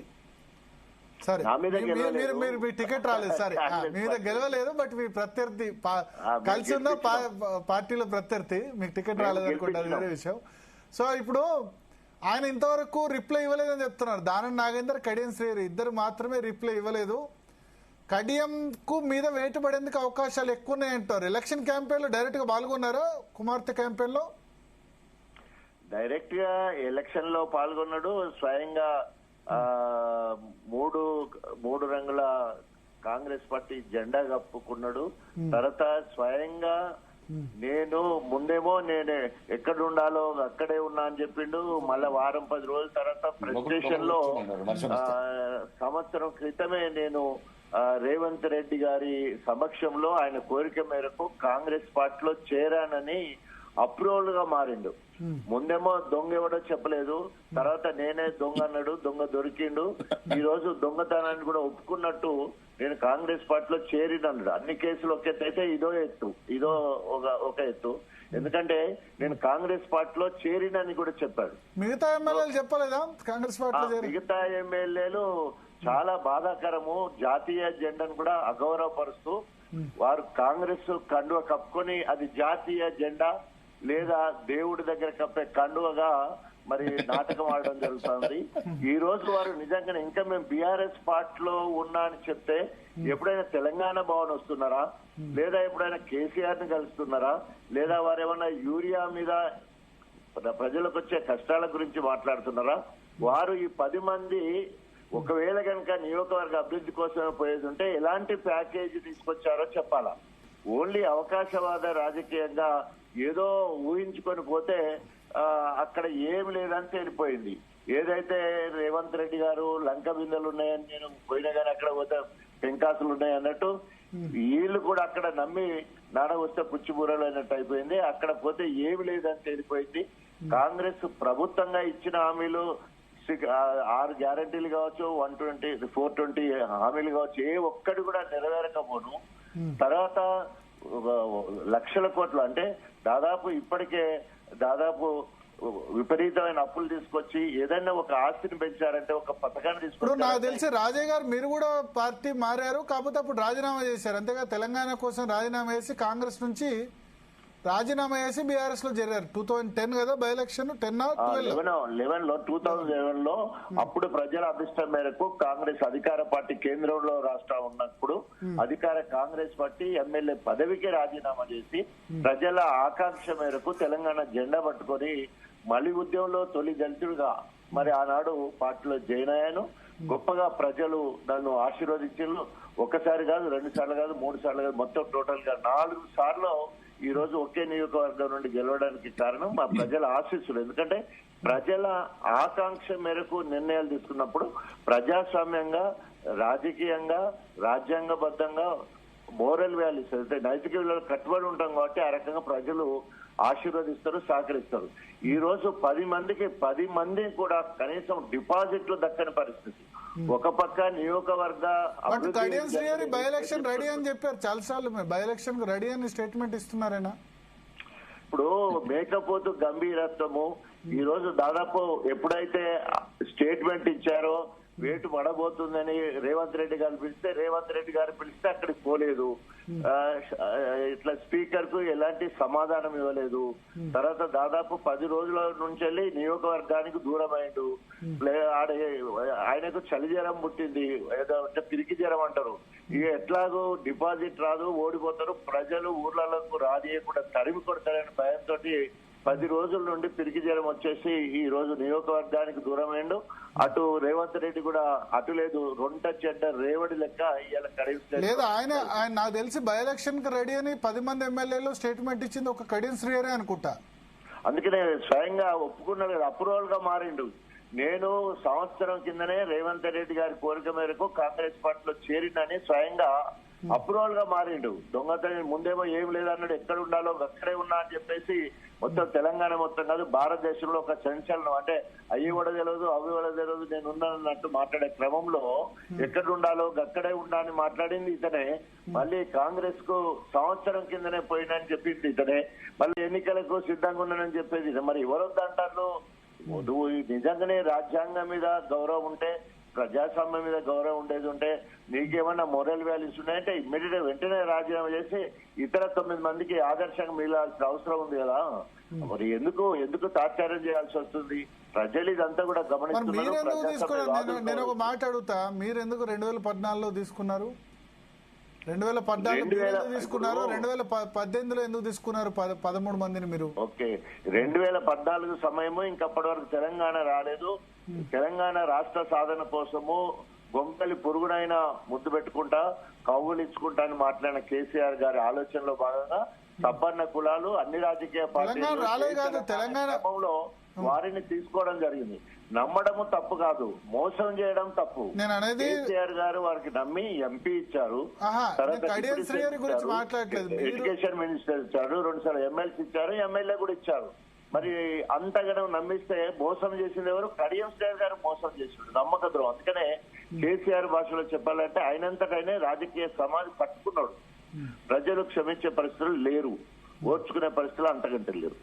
సరే మీరు మీ టికెట్ రాలేదు, సరే మీ మీద గెలవలేదు, బట్ మీ ప్రత్యర్థి కలిసి ఉన్న పార్టీలో ప్రత్యర్థి మీకు టికెట్ రాలేదు అనుకుంటారు, వేరే విషయం. సో ఇప్పుడు ఆయన ఇంతవరకు రిప్లై ఇవ్వలేదని చెప్తున్నారు. దానం నాగేందర్, కడియం శ్రీహరి ఇద్దరు మాత్రమే రిప్లై ఇవ్వలేదు. కడియం కు మీద వేటు పడేందుకు అవకాశాలు ఎక్కువ ఉన్నాయంటారు. ఎలక్షన్ క్యాంపెయిన్ లో డైరెక్ట్ గా పాల్గొన్నారా? కుమార్తె క్యాంపెయిన్ లో డైరెక్ట్ గా ఎలక్షన్ లో పాల్గొన్నాడు. స్వయంగా మూడు రంగుల కాంగ్రెస్ పార్టీ జెండా కప్పుకున్నాడు. తర్వాత స్వయంగా నేను ముందేమో నేను ఎక్కడ ఉండాలో అక్కడే ఉన్నా అని చెప్పిండు. మళ్ళా వారం 10 రోజుల తర్వాత ప్రెసిడెన్షియల్ లో సంవత్సరం క్రితమే నేను రేవంత్ రెడ్డి గారి సమక్షంలో ఆయన కోరిక మేరకు కాంగ్రెస్ పార్టీలో చేరానని అప్రూవల్ గా మారిండు. ముందేమో దొంగ ఎవడో చెప్పలేదు, తర్వాత నేనే దొంగ అన్నాడు, దొంగ దొరికిండు. ఈ రోజు దొంగతనాన్ని కూడా ఒప్పుకున్నట్టు నేను కాంగ్రెస్ పార్టీలో చేరినన్నాడు. అన్ని కేసులు ఒక ఎత్తు అయితే ఇదో ఒక ఎత్తు. ఎందుకంటే నేను కాంగ్రెస్ పార్టీలో చేరినని కూడా చెప్పాడు. మిగతా ఎమ్మెల్యేలు చెప్పలేదా కాంగ్రెస్ పార్టీలో? మిగతా ఎమ్మెల్యేలు చాలా బాధాకరము. జాతీయ జెండాను కూడా అగౌరవపరుస్తూ వారు కాంగ్రెస్ కండువ కప్పుకొని అది జాతీయ జెండా లేదా దేవుడి దగ్గర కప్పే కండువగా మరి నాటకం ఆడడం జరుగుతుంది. ఈ రోజు వారు నిజంగానే ఇంకా మేము బీఆర్ఎస్ పార్టీలో ఉన్నా అని చెప్తే ఎప్పుడైనా తెలంగాణ భవన్ వస్తున్నారా, లేదా ఎప్పుడైనా కేసీఆర్ ని కలుస్తున్నారా, లేదా వారు ఏమన్నా యూరియా మీద ప్రజలకు వచ్చే కష్టాల గురించి మాట్లాడుతున్నారా? వారు ఈ 10 మంది ఒకవేళ కనుక నియోజకవర్గ అభివృద్ధి కోసమే పోయేది ఉంటే ఎలాంటి ప్యాకేజీ తీసుకొచ్చారో చెప్పాలా. ఓన్లీ అవకాశవాద రాజకీయంగా ఏదో ఊహించుకొని పోతే అక్కడ ఏం లేదని తేలిపోయింది. ఏదైతే రేవంత్ రెడ్డి గారు లంక బిందెలు ఉన్నాయని నేను పోయినా కానీ అక్కడ పోతే పెంకాసులు ఉన్నాయి అన్నట్టు వీళ్ళు కూడా అక్కడ నమ్మి నాడ వస్తే పుచ్చిబూరలు అన్నట్టు అయిపోయింది. అక్కడ పోతే ఏమి లేదని తేలిపోయింది. కాంగ్రెస్ ప్రభుత్వంగా ఇచ్చిన హామీలు 6 గ్యారంటీలు కావచ్చు, 120, 420 హామీలు కావచ్చు, ఏ ఒక్కటి కూడా నెరవేరకపోను. తర్వాత లక్షల కోట్లు అంటే ఇప్పటికే దాదాపు విపరీతమైన అప్పులు తీసుకొచ్చి ఏదైనా ఒక ఆస్తిని పెంచారంటే ఒక పథకాన్ని తీసుకొచ్చి. నాకు తెలిసి రాజయ్య గారు మీరు కూడా పార్టీ మారారు, కాకపోతే అప్పుడు రాజీనామా చేశారు అంతేగా? తెలంగాణ కోసం రాజీనామా చేసి కాంగ్రెస్ నుంచి రాజీనామా చేసి బీఆర్ఎస్ లో చేరారు. 2010 కదా బై ఎలక్షన్? 2011 లో అప్పుడు ప్రజల అభిష్టం మేరకు కాంగ్రెస్ అధికార పార్టీ కేంద్రంలో రాష్ట్రం ఉన్నప్పుడు అధికార కాంగ్రెస్ పార్టీ ఎమ్మెల్యే పదవికి రాజీనామా చేసి ప్రజల ఆకాంక్ష మేరకు తెలంగాణ జెండా పట్టుకొని మళ్ళీ ఉద్యమంలో తొలి దళితుడిగా మరి ఆనాడు పార్టీలో జాయిన్ అయ్యాను. గొప్పగా ప్రజలు నన్ను ఆశీర్వదించారు. ఒకసారి కాదు, 2 సార్లు కాదు, 3 సార్లు కాదు, మొత్తం టోటల్ గా 4 సార్లు ఈ రోజు ఒకే నియోజకవర్గం నుండి గెలవడానికి కారణం మా ప్రజల ఆశీస్సులు. ఎందుకంటే ప్రజల ఆకాంక్ష మేరకు నిర్ణయాలు తీసుకున్నప్పుడు ప్రజాస్వామ్యంగా, రాజకీయంగా, రాజ్యాంగబద్ధంగా మోరల్ వాల్యూస్ అంటే నైతిక విలువలు కట్టుబడి ఉంటాం కాబట్టి ఆ రకంగా ప్రజలు ఆశీర్వదిస్తారు, సహకరిస్తారు. ఈ రోజు 10 మందికి 10 మంది కూడా కనీసం డిపాజిట్లు దక్కని పరిస్థితి. ఒక పక్క నియోజకవర్గ Kadiyam Srihari by election ready అని చెప్పారు చాలాసార్లు. బై ఎలక్షన్ కు రెడీ అని స్టేట్మెంట్ ఇస్తున్నారైనా? ఇప్పుడు మేకపోతు గంభీరత్వము ఈ రోజు దాదాపు ఎప్పుడైతే స్టేట్మెంట్ ఇచ్చారో వేటు పడబోతుందని రేవంత్ రెడ్డి గారు పిలిస్తే అక్కడికి పోలేదు. ఇట్లా స్పీకర్ కు ఎలాంటి సమాధానం ఇవ్వలేదు. తర్వాత దాదాపు 10 రోజుల నుంచి వెళ్ళి నియోజకవర్గానికి దూరం అయిండు. ఆయనకు చలి జ్వరం పుట్టింది, ఏదో అంటే పిరికి జ్వరం అంటారు. ఇక ఎట్లాగో డిపాజిట్ రాదు, ఓడిపోతారు, ప్రజలు ఊర్లలోకి రానియకుండా తరిమి కొడతారని భయంతో 10 రోజుల నుండి పిరికి జ్వరం వచ్చేసి ఈ రోజు నియోజకవర్గానికి దూరమైండు. అటు రేవంత్ రెడ్డి కూడా అటు లేదు, రొంట చెడ్డ రేవడి లెక్క ఇవాళ లేదు. ఆయన నాకు తెలిసి బై ఎలక్షన్ కి రెడీ అని 10 మంది ఎమ్మెల్యేలు స్టేట్మెంట్ ఇచ్చింది ఒక కడియం శ్రీహరి అనుకుంటా. అందుకనే స్వయంగా ఒప్పుకున్నాడు, అప్రూవల్ గా మారిండు. నేను సంవత్సరం కిందనే రేవంత్ రెడ్డి గారి కోరిక మేరకు కాంగ్రెస్ పార్టీలో చేరినని స్వయంగా అప్రూవల్ గా మారిండు. దొంగతనం ముందేమో ఏం లేదన్నాడు, ఎక్కడ ఉండాలో అక్కడే ఉన్నా అని చెప్పేసి మొత్తం తెలంగాణ మొత్తం కాదు భారతదేశంలో ఒక సంచలనం. అంటే అయ్యి కూడా తెలియదు, అవి కూడా తెలియదు, నేను ఉన్నానన్నట్టు మాట్లాడే క్రమంలో ఎక్కడ ఉండాలో అక్కడే ఉన్నా అని మాట్లాడింది ఇతనే. మళ్ళీ కాంగ్రెస్ కు సంవత్సరం కిందనే పోయినని చెప్పింది ఇతనే. మళ్ళీ ఎన్నికలకు సిద్ధంగా ఉన్నానని చెప్పేది. మరి ఎవరొద్దంటారు? నువ్వు నిజంగానే రాజ్యాంగం మీద గౌరవం ఉంటే, ప్రజాస్వామ్యం మీద గౌరవం ఉండేది ఉంటే, నీకేమన్నా మోరల్ వాల్యూస్ ఉన్నాయంటే ఇమ్మీడియట్ వెంటనే రాజీనామా చేసి ఇతర 9 మందికి ఆదర్శంగా మిగలాల్సిన అవసరం ఉంది కదా. మరి ఎందుకు తాత్సారం చేయాల్సి వస్తుంది? ప్రజలు ఇదంతా కూడా గమనిస్తున్నారు. నేను ఒక మాట అడుగుతా, మీరెందుకు 2014లో తీసుకున్నారు? 2014 తీసుకున్నారు, 2018లో ఎందుకు తీసుకున్నారు 13 మందిని మీరు? ఓకే, 2014 సమయము ఇంకప్పటి వరకు తెలంగాణ రాలేదు. తెలంగాణ రాష్ట్ర సాధన కోసము గొంగలి పురుగునైనా ముద్దు పెట్టుకుంటా కౌగులించుకుంటా అని మాట్లాడిన కేసీఆర్ గారి ఆలోచనలో భాగంగా సంపన్న కులాలు అన్ని రాజకీయ పార్టీలు వారిని తీసుకోవడం జరిగింది. నమ్మడము తప్పు కాదు, మోసం చేయడం తప్పు. కేసీఆర్ గారు వారికి నమ్మి ఎంపీ ఇచ్చారు, ఎడ్యుకేషన్ మినిస్టర్ ఇచ్చారు, 2 సార్లు ఎమ్మెల్సీ ఇచ్చారు, ఎమ్మెల్యే కూడా ఇచ్చారు. మరి అంతగానో నమ్మిస్తే మోసం చేసింది ఎవరు? కడియం శ్రేయర్ గారు మోసం చేసిండు, నమ్మక ద్రోహం. అందుకనే కేసీఆర్ భాషలో చెప్పాలంటే ఆయనంతటైనే రాజకీయ సమాజం పట్టుకున్నాడు. ప్రజలు క్షమించే పరిస్థితులు లేరు, ఓర్చుకునే పరిస్థితులు అంతకంటే లేరు.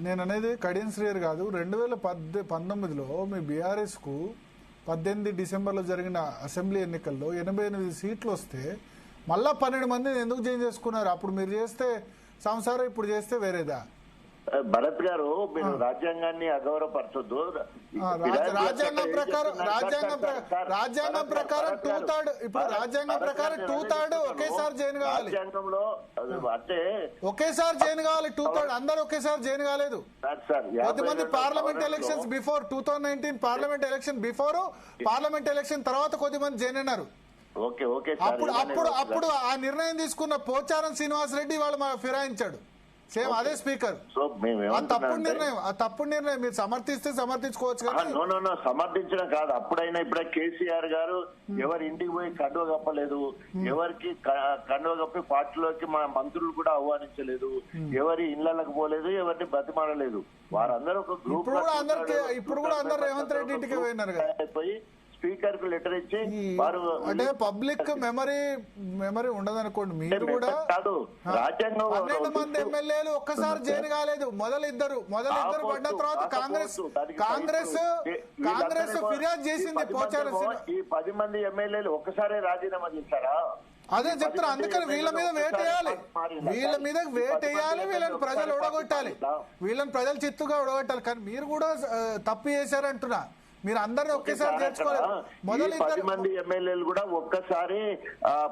నేను అనేది కడియం శ్రేయర్ కాదు. 2019లో మీ బీఆర్ఎస్ కు 18 డిసెంబర్లో జరిగిన అసెంబ్లీ ఎన్నికల్లో 88 సీట్లు వస్తే మళ్ళా 12 మందిని ఎందుకు చేంజ్ చేసుకున్నారు? అప్పుడు మీరు చేస్తే సంసారం, ఇప్పుడు చేస్తే వేరేదా? భరత్ గారు, మీరు రాజ్యాంగాన్ని అగౌరవపరచొద్దు. రాజ్యాంగం ప్రకారం 2/3 ఇప్పుడు రాజ్యాంగం ప్రకారం 2/3 ఒకేసారి జైన్ కావాలి. రాజ్యాంగంలో అంటే ఒకేసారి జైన్ కావాలి 2/3. అందరూ ఒకేసారి జైన్ కాలేదు. కొద్దిమంది parliament elections before 2019 parliament election before, parliament election తర్వాత కొద్దిమంది జైన్ అన్నారు. అప్పుడు ఆ నిర్ణయం తీసుకున్న పోచారం శ్రీనివాస్ రెడ్డి వాళ్ళు ఫిరాయించాడు. సేమ్ అదే స్పీకర్. తప్పుడు నిర్ణయం మీరు సమర్థిస్తే సమర్థించుకోవచ్చు కదా. సమర్థించడం కాదు. అప్పుడైనా ఇప్పుడే కేసీఆర్ గారు ఎవరి ఇంటికి పోయి కండువ కప్పలేదు, ఎవరికి కండువ కప్పి పార్టీలోకి మా మంత్రులు కూడా ఆహ్వానించలేదు, ఎవరి ఇళ్లకు పోలేదు, ఎవరిని బతిమాడలేదు. వారందరూ ఒక గ్రూప్. ఇప్పుడు కూడా అందరూ రేవంత్ రెడ్డి ఇంటికి పోయినారు కదా. పోయి స్పీకర్ కు లెటర్ ఇచ్చి వారు అంటే పబ్లిక్ మెమరీ ఉండదనుకోండి. మీరు కూడా రాజ్యాంగం 12 మంది ఎమ్మెల్యేలు ఒక్కసారి జైలు కాలేదు. మొదలిద్దరు పడ్డ తర్వాత కాంగ్రెస్ ఫిర్యాదు చేసింది పోచారం. ఈ 10 మంది ఎమ్మెల్యేలు ఒక్కసారి రాజీనామా చేశారా? అదే చెప్తారు. అందుకని వీళ్ళ మీద వేటేయాలి, వీళ్ళని ప్రజలు ఓడగొట్టాలి, వీళ్ళని ప్రజలు చిత్తుగా ఓడగొట్టాలి. కానీ మీరు కూడా తప్పు చేశారంటున్నా. మీరు అందరినీ ఒకేసారి చేర్చుకోలేదు. 10 మంది ఎమ్మెల్యేలు కూడా ఒక్కసారి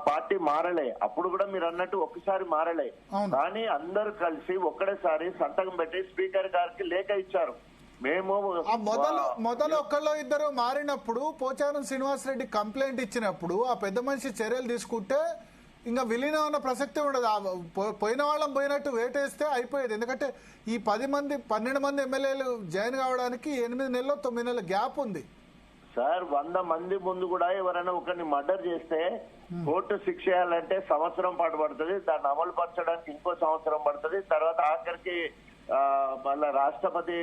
పార్టీ మారలే. అప్పుడు కూడా మీరు అన్నట్టు ఒక్కసారి మారలే. కానీ అందరూ కలిసి ఒక్కడేసారి సంతకం పెట్టి స్పీకర్ గారికి లేఖ ఇచ్చారు. మేము మొదలు ఒక్కళ్ళు ఇద్దరు మారినప్పుడు పోచారం శ్రీనివాస్ రెడ్డి కంప్లైంట్ ఇచ్చినప్పుడు ఆ పెద్ద మనిషి చర్యలు తీసుకుంటే ఇంకా విలీనం అన్న ప్రసక్తి ఉండదు. పోయిన వాళ్ళం పోయినట్టు వేటేస్తే అయిపోయేది. ఎందుకంటే ఈ 12 మంది ఎమ్మెల్యేలు జాయిన్ కావడానికి 8 నెలలు 9 నెలల గ్యాప్ ఉంది సార్. 100 మంది ముందు కూడా ఎవరైనా ఒకరిని మర్డర్ చేస్తే కోర్టు శిక్ష చేయాలంటే సంవత్సరం పాటు పడుతుంది. దాన్ని అమలు పరచడానికి ఇంకో సంవత్సరం పడుతుంది. తర్వాత ఆఖరికి మళ్ళా రాష్ట్రపతి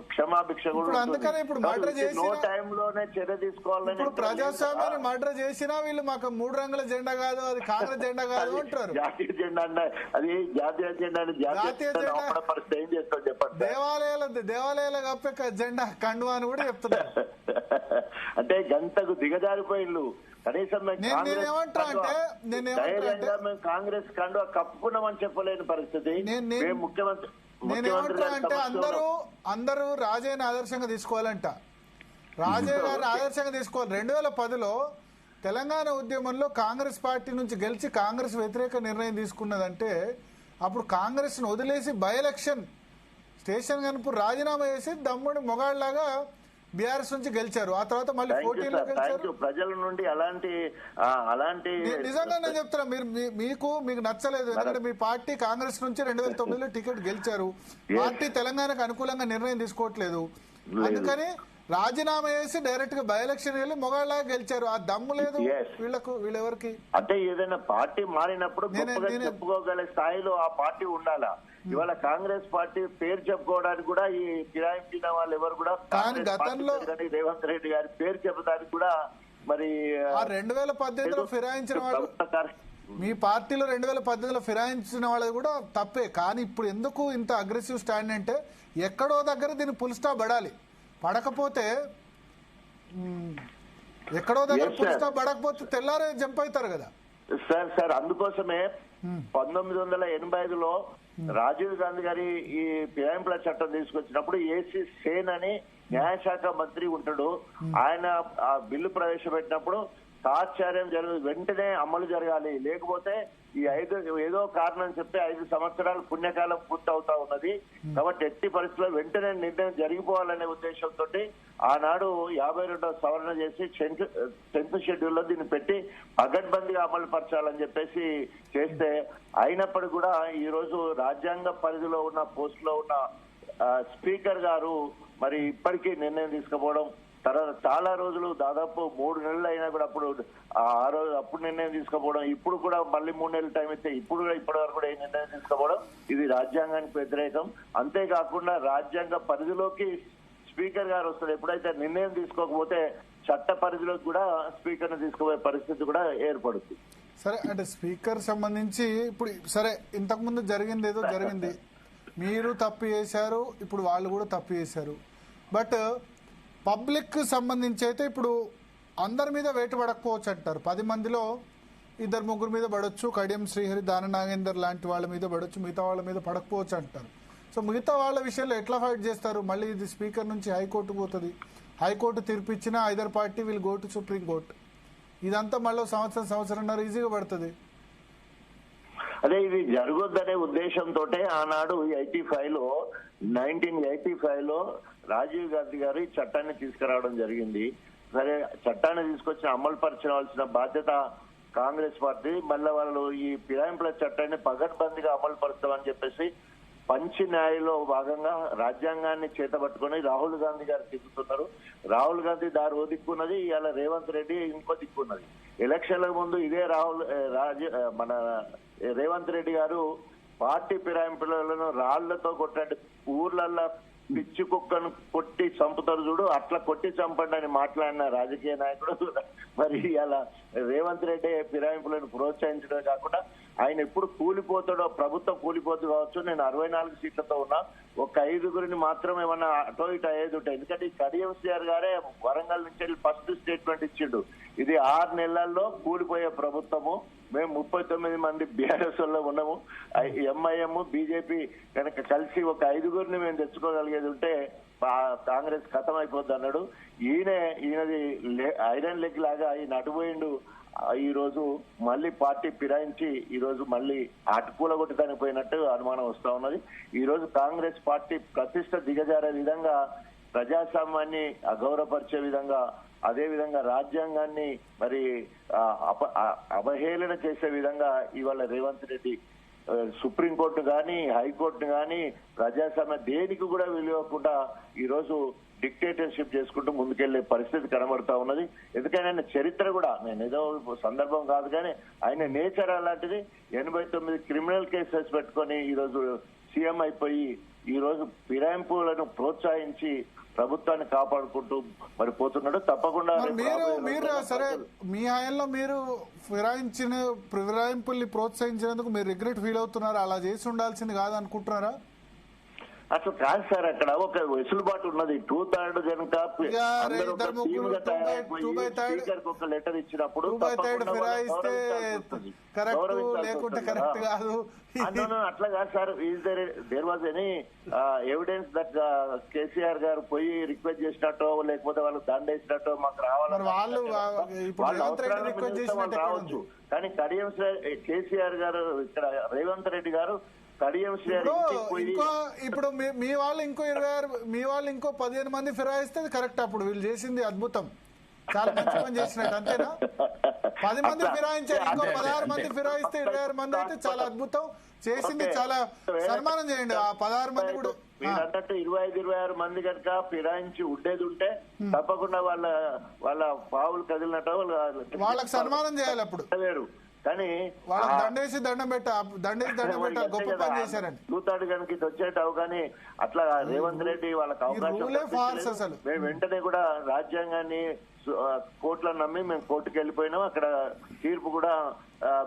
క్షమాభిక్ష కూడా. అందుకని ఇప్పుడు మర్డర్ చేసిన టైంలోనే చర్య తీసుకోవాలని. ప్రజాస్వామ్యాన్ని మర్డర్ చేసినా వీళ్ళు మాకు 3 రంగుల జెండా కాదు, అది కాంగ్రెస్ జెండా కాదు అంటారు. జాతీయ జెండా అంటే అది జాతీయ జెండా అని జాతీయ జెండా పరిస్థితి ఏం చేస్తాం చెప్పండి. దేవాలయాల కప్పే జెండా కండువా అని కూడా చెప్తున్నారు. అంటే గంటకు దిగజారిపోయిళ్ళు. కనీసం కాంగ్రెస్ కండువా కప్పుకున్నామని చెప్పలేని పరిస్థితి. ముఖ్యమంత్రి నేనేమంటా అంటే అందరూ రాజయ్యని ఆదర్శంగా తీసుకోవాలంట. రాజయ్య గారిని ఆదర్శంగా తీసుకోవాలి. 2010లో తెలంగాణ ఉద్యమంలో కాంగ్రెస్ పార్టీ నుంచి గెలిచి కాంగ్రెస్ వ్యతిరేక నిర్ణయం తీసుకున్నదంటే అప్పుడు కాంగ్రెస్ ను వదిలేసి బై ఎలక్షన్ స్టేషన్ కనుపు రాజీనామా చేసి దమ్ముడి మొగాళ్ళలాగా బీఆర్ఎస్ నుంచి గెలిచారు. ఆ తర్వాత మళ్ళీ 14లో గెలిచారు. ప్రజల నుండి అలాంటి నిజంగా నేను చెప్తున్నా, మీకు నచ్చలేదు. ఎందుకంటే మీ పార్టీ కాంగ్రెస్ నుంచి 2009లో టికెట్ గెలిచారు. పార్టీ తెలంగాణకు అనుకూలంగా నిర్ణయం తీసుకోవట్లేదు. అందుకని రాజీనామా చేసి డైరెక్ట్ గా బై ఎలక్షన్ వెళ్ళి మొగాళ్ళగా గెలిచారు. ఆ దమ్ము లేదు Yes. వీళ్ళెవరికి. అంటే ఏదైనా పార్టీ మారినప్పుడు గొప్పగా చెప్పుకోగల స్థాయిలో ఆ పార్టీ ఉండాలా. ఇవాళ కాంగ్రెస్ పార్టీ పేరు చెప్పుకోవడానికి కూడా ఈ ఫిరాయించిన వాళ్ళు ఎవరు కూడా కానీ గతంలో రేవంత్ రెడ్డి గారి పేరు చెప్పడానికి కూడా మరి 2018లో ఫిరాయించిన వాళ్ళు, మీ పార్టీలో 2018లో ఫిరాయించిన వాళ్ళది కూడా తప్పే. కానీ ఇప్పుడు ఎందుకు ఇంత అగ్రెసివ్ స్టాండ్ అంటే ఎక్కడో దగ్గర దీన్ని ఫుల్ స్టాప్ పడాలి. పడకపోతే ఎక్కడో దగ్గర ఫుల్ స్టాప్ పడకపోతే తెల్లారే జంప్ అవుతారు కదా సార్. అందుకోసమే 1985లో రాజీవ్ గాంధీ గారి ఈ ఫిరాయింపుల చట్టం తీసుకొచ్చినప్పుడు ఏసీ సేన్ అని న్యాయశాఖ మంత్రి ఉంటాడు. ఆయన ఆ బిల్లు ప్రవేశపెట్టినప్పుడు తాత్పర్యం వెంటనే అమలు జరగాలి, లేకపోతే ఈ ఏదో కారణం చెప్తే 5 సంవత్సరాలు పుణ్యకాలం పూర్తి అవుతా ఉన్నది. కాబట్టి ఎట్టి పరిస్థితుల్లో వెంటనే నిర్ణయం జరిగిపోవాలనే ఉద్దేశంతో ఆనాడు 52వ సవరణ చేసి 10th షెడ్యూల్లో దీన్ని పెట్టి పగడ్బందీగా అమలు పరచాలని చెప్పేసి చేస్తే, అయినప్పటికీ కూడా ఈ రోజు రాజ్యాంగ పరిధిలో ఉన్న పోస్టులో ఉన్న స్పీకర్ గారు మరి ఇప్పటికీ నిర్ణయం తీసుకుపోవడం, తర్వాత చాలా రోజులు దాదాపు 3 నెలలు అయినా కూడా అప్పుడు నిర్ణయం తీసుకుపోవడం, ఇప్పుడు కూడా మళ్ళీ 3 నెలలు టైం ఇస్తే ఇప్పుడు కూడా ఇప్పటి వరకు కూడా ఏ నిర్ణయం తీసుకుపోవడం, ఇది రాజ్యాంగానికి వ్యతిరేకం. అంతేకాకుండా రాజ్యాంగ పరిధిలోకి స్పీకర్ గారు వస్తారు. ఎప్పుడైతే నిర్ణయం తీసుకోకపోతే చట్ట పరిధిలోకి కూడా స్పీకర్ ని తీసుకుపోయే పరిస్థితి కూడా ఏర్పడుతుంది. సరే, అంటే స్పీకర్ సంబంధించి ఇప్పుడు సరే ఇంతకుముందు జరిగింది ఏదో జరిగింది, మీరు తప్పు చేశారు, ఇప్పుడు వాళ్ళు కూడా తప్పు చేశారు. బట్ పబ్లిక్ సంబంధించి అయితే ఇప్పుడు అందరి మీద వేటు పడకపోవచ్చు అంటారు. 10 మందిలో 2-3 మీద పడవచ్చు, కడియం శ్రీహరి, దాన నాగేందర్ లాంటి వాళ్ళ మీద పడవచ్చు, మిగతా వాళ్ళ మీద పడకపోవచ్చు అంటారు. సో మిగతా వాళ్ళ విషయంలో ఎట్లా ఫైట్ చేస్తారు? మళ్ళీ ఇది స్పీకర్ నుంచి హైకోర్టు పోతుంది, హైకోర్టు తీర్పు ఇచ్చినా either party will go to supreme court. ఇదంతా మళ్ళీ సంవత్సరంన్నర ఈజీగా పడుతుంది. అదే ఇది జరగొద్దనే ఉద్దేశంతో ఆనాడు 1985లో రాజీవ్ గాంధీ గారు ఈ చట్టాన్ని తీసుకురావడం జరిగింది. సరే, చట్టాన్ని తీసుకొచ్చి అమలు పరచాల్సిన బాధ్యత కాంగ్రెస్ పార్టీ. మళ్ళీ వాళ్ళు ఈ ఫిరాయింపుల చట్టాన్ని పగడ్బందీగా అమలు పరుస్తామని చెప్పేసి పంచి న్యాయంలో భాగంగా రాజ్యాంగాన్ని చేతబట్టుకుని రాహుల్ గాంధీ గారు తిరుగుతున్నారు. రాహుల్ గాంధీ దారి ఓ దిక్కున్నది, ఇవాళ రేవంత్ రెడ్డి ఇంకో దిక్కున్నది. ఎలక్షన్ల ముందు ఇదే మన రేవంత్ రెడ్డి గారు పార్టీ ఫిరాయింపులను రాళ్లతో కొట్టండి, ఊర్లల్లో పిచ్చి కుక్కను కొట్టి చంపుతారు చూడు, అట్లా కొట్టి చంపండి అని మాట్లాడిన రాజకీయ నాయకుడు మరి ఇలా రేవంత్ రెడ్డి ఫిరాయింపులను ప్రోత్సహించడమే కాకుండా ఆయన ఎప్పుడు కూలిపోతాడో, ప్రభుత్వం కూలిపోతుంది కావచ్చు, నేను 64 సీట్లతో ఉన్నా, ఒక 5గురిని మాత్రం ఏమన్నా అటో ఇటు అయ్యేది ఉంటాయి. ఎందుకంటే ఈ కడియం శ్రీహరి గారే వరంగల్ నుంచి వెళ్ళి ఫస్ట్ స్టేట్మెంట్ ఇచ్చిండు, ఇది 6 నెలల్లో కూలిపోయే ప్రభుత్వము, మేము 39 మంది బీఆర్ఎస్ లో ఉన్నాము, ఎంఐఎం బీజేపీ కనుక కలిసి ఒక 5గురిని మేము తెచ్చుకోగలిగేది ఉంటే కాంగ్రెస్ ఖతం అయిపోద్ది అన్నాడు. ఈయనది ఐరన్ లెగ్ లాగా ఈయన అటుపోయిండు. ఈ రోజు మళ్ళీ పార్టీ ఫిరాయించి ఈ రోజు మళ్ళీ అటుకూల కొట్టడానికి పోయినట్టు అనుమానం వస్తా ఉన్నది. ఈ రోజు కాంగ్రెస్ పార్టీ ప్రతిష్ట దిగజారే విధంగా, ప్రజాస్వామ్యాన్ని అగౌరవపరిచే విధంగా, అదే విధంగా రాజ్యాంగాన్ని మరి అవహేళన చేసే విధంగా ఇవాళ రేవంత్ రెడ్డి సుప్రీంకోర్టు గాని, హైకోర్టును గాని, ప్రజాస్వామ్య దేనికి కూడా విలువకుండా ఈ రోజు డిక్టేటర్షిప్ చేసుకుంటూ ముందుకెళ్లే పరిస్థితి కనబడతా ఉన్నది. ఎందుకంటే ఆయన చరిత్ర కూడా, నేను ఏదో సందర్భం కాదు కానీ ఆయన నేచర్ అలాంటిది. 89 క్రిమినల్ కేసెస్ పెట్టుకొని ఈ రోజు సీఎం అయిపోయి ఈ రోజు ఫిరాయింపులను ప్రోత్సహించి ప్రభుత్వాన్ని కాపాడుకుంటూ మరి పోతున్నాడు. తప్పకుండా మీరు సరే, మీ హయాంలో మీరు ఫిరాయింపుల్ని ప్రోత్సహించినందుకు మీరు రిగ్రెట్ ఫీల్ అవుతున్నారా? అలా చేసి ఉండాల్సింది కాదనుకుంటున్నారా? అసలు కాదు సార్, అక్కడ ఒక వెసులుబాటు ఉన్నది. 2/3 కనుక స్పీకర్ ఒక లెటర్ ఇచ్చినప్పుడు అట్లా కాదు sir. There was any evidence that KCR garu పోయి రిక్వెస్ట్ చేసినట్టో లేకపోతే వాళ్ళు దండేసినట్టో మాకు రావచ్చు. కానీ కడియం కేసీఆర్ గారు ఇక్కడ రేవంత్ రెడ్డి గారు ఇప్పుడు మీ వాళ్ళు ఇంకో 26, మీ వాళ్ళు ఇంకో 15 మంది ఫిరాయిస్తే కరెక్ట్. అప్పుడు వీళ్ళు చేసింది అద్భుతం. చాలా మంచి పని చేసినట్టు అంతేనా? 10 మంది ఫిరాయించారు, ఇంకో 16 మంది ఫిరాయిస్తే 26 మంది అయితే చాలా అద్భుతం చేసింది. చాలా సన్మానం చేయండి ఆ 16 మంది కూడా. మీరు అన్నట్టు 25-26 మంది కనుక ఫిరాయించి ఉండేది ఉంటే తప్పకుండా వాళ్ళ పావులు కదిలినట్టు వాళ్ళకి సన్మానం చేయాలి. అప్పుడు వేరు కానీ వాళ్ళకి దండేసి దండం పెట్టాలి, గొప్ప పని చేశారండి. చూతాడు కనుక ఇది వచ్చేటావు కానీ అట్లా రేవంత్ రెడ్డి వాళ్ళకి అవకాశం మేము వెంటనే కూడా రాజ్యాంగాన్ని కోర్టులను నమ్మి మేము కోర్టుకు వెళ్ళిపోయినాం. అక్కడ తీర్పు కూడా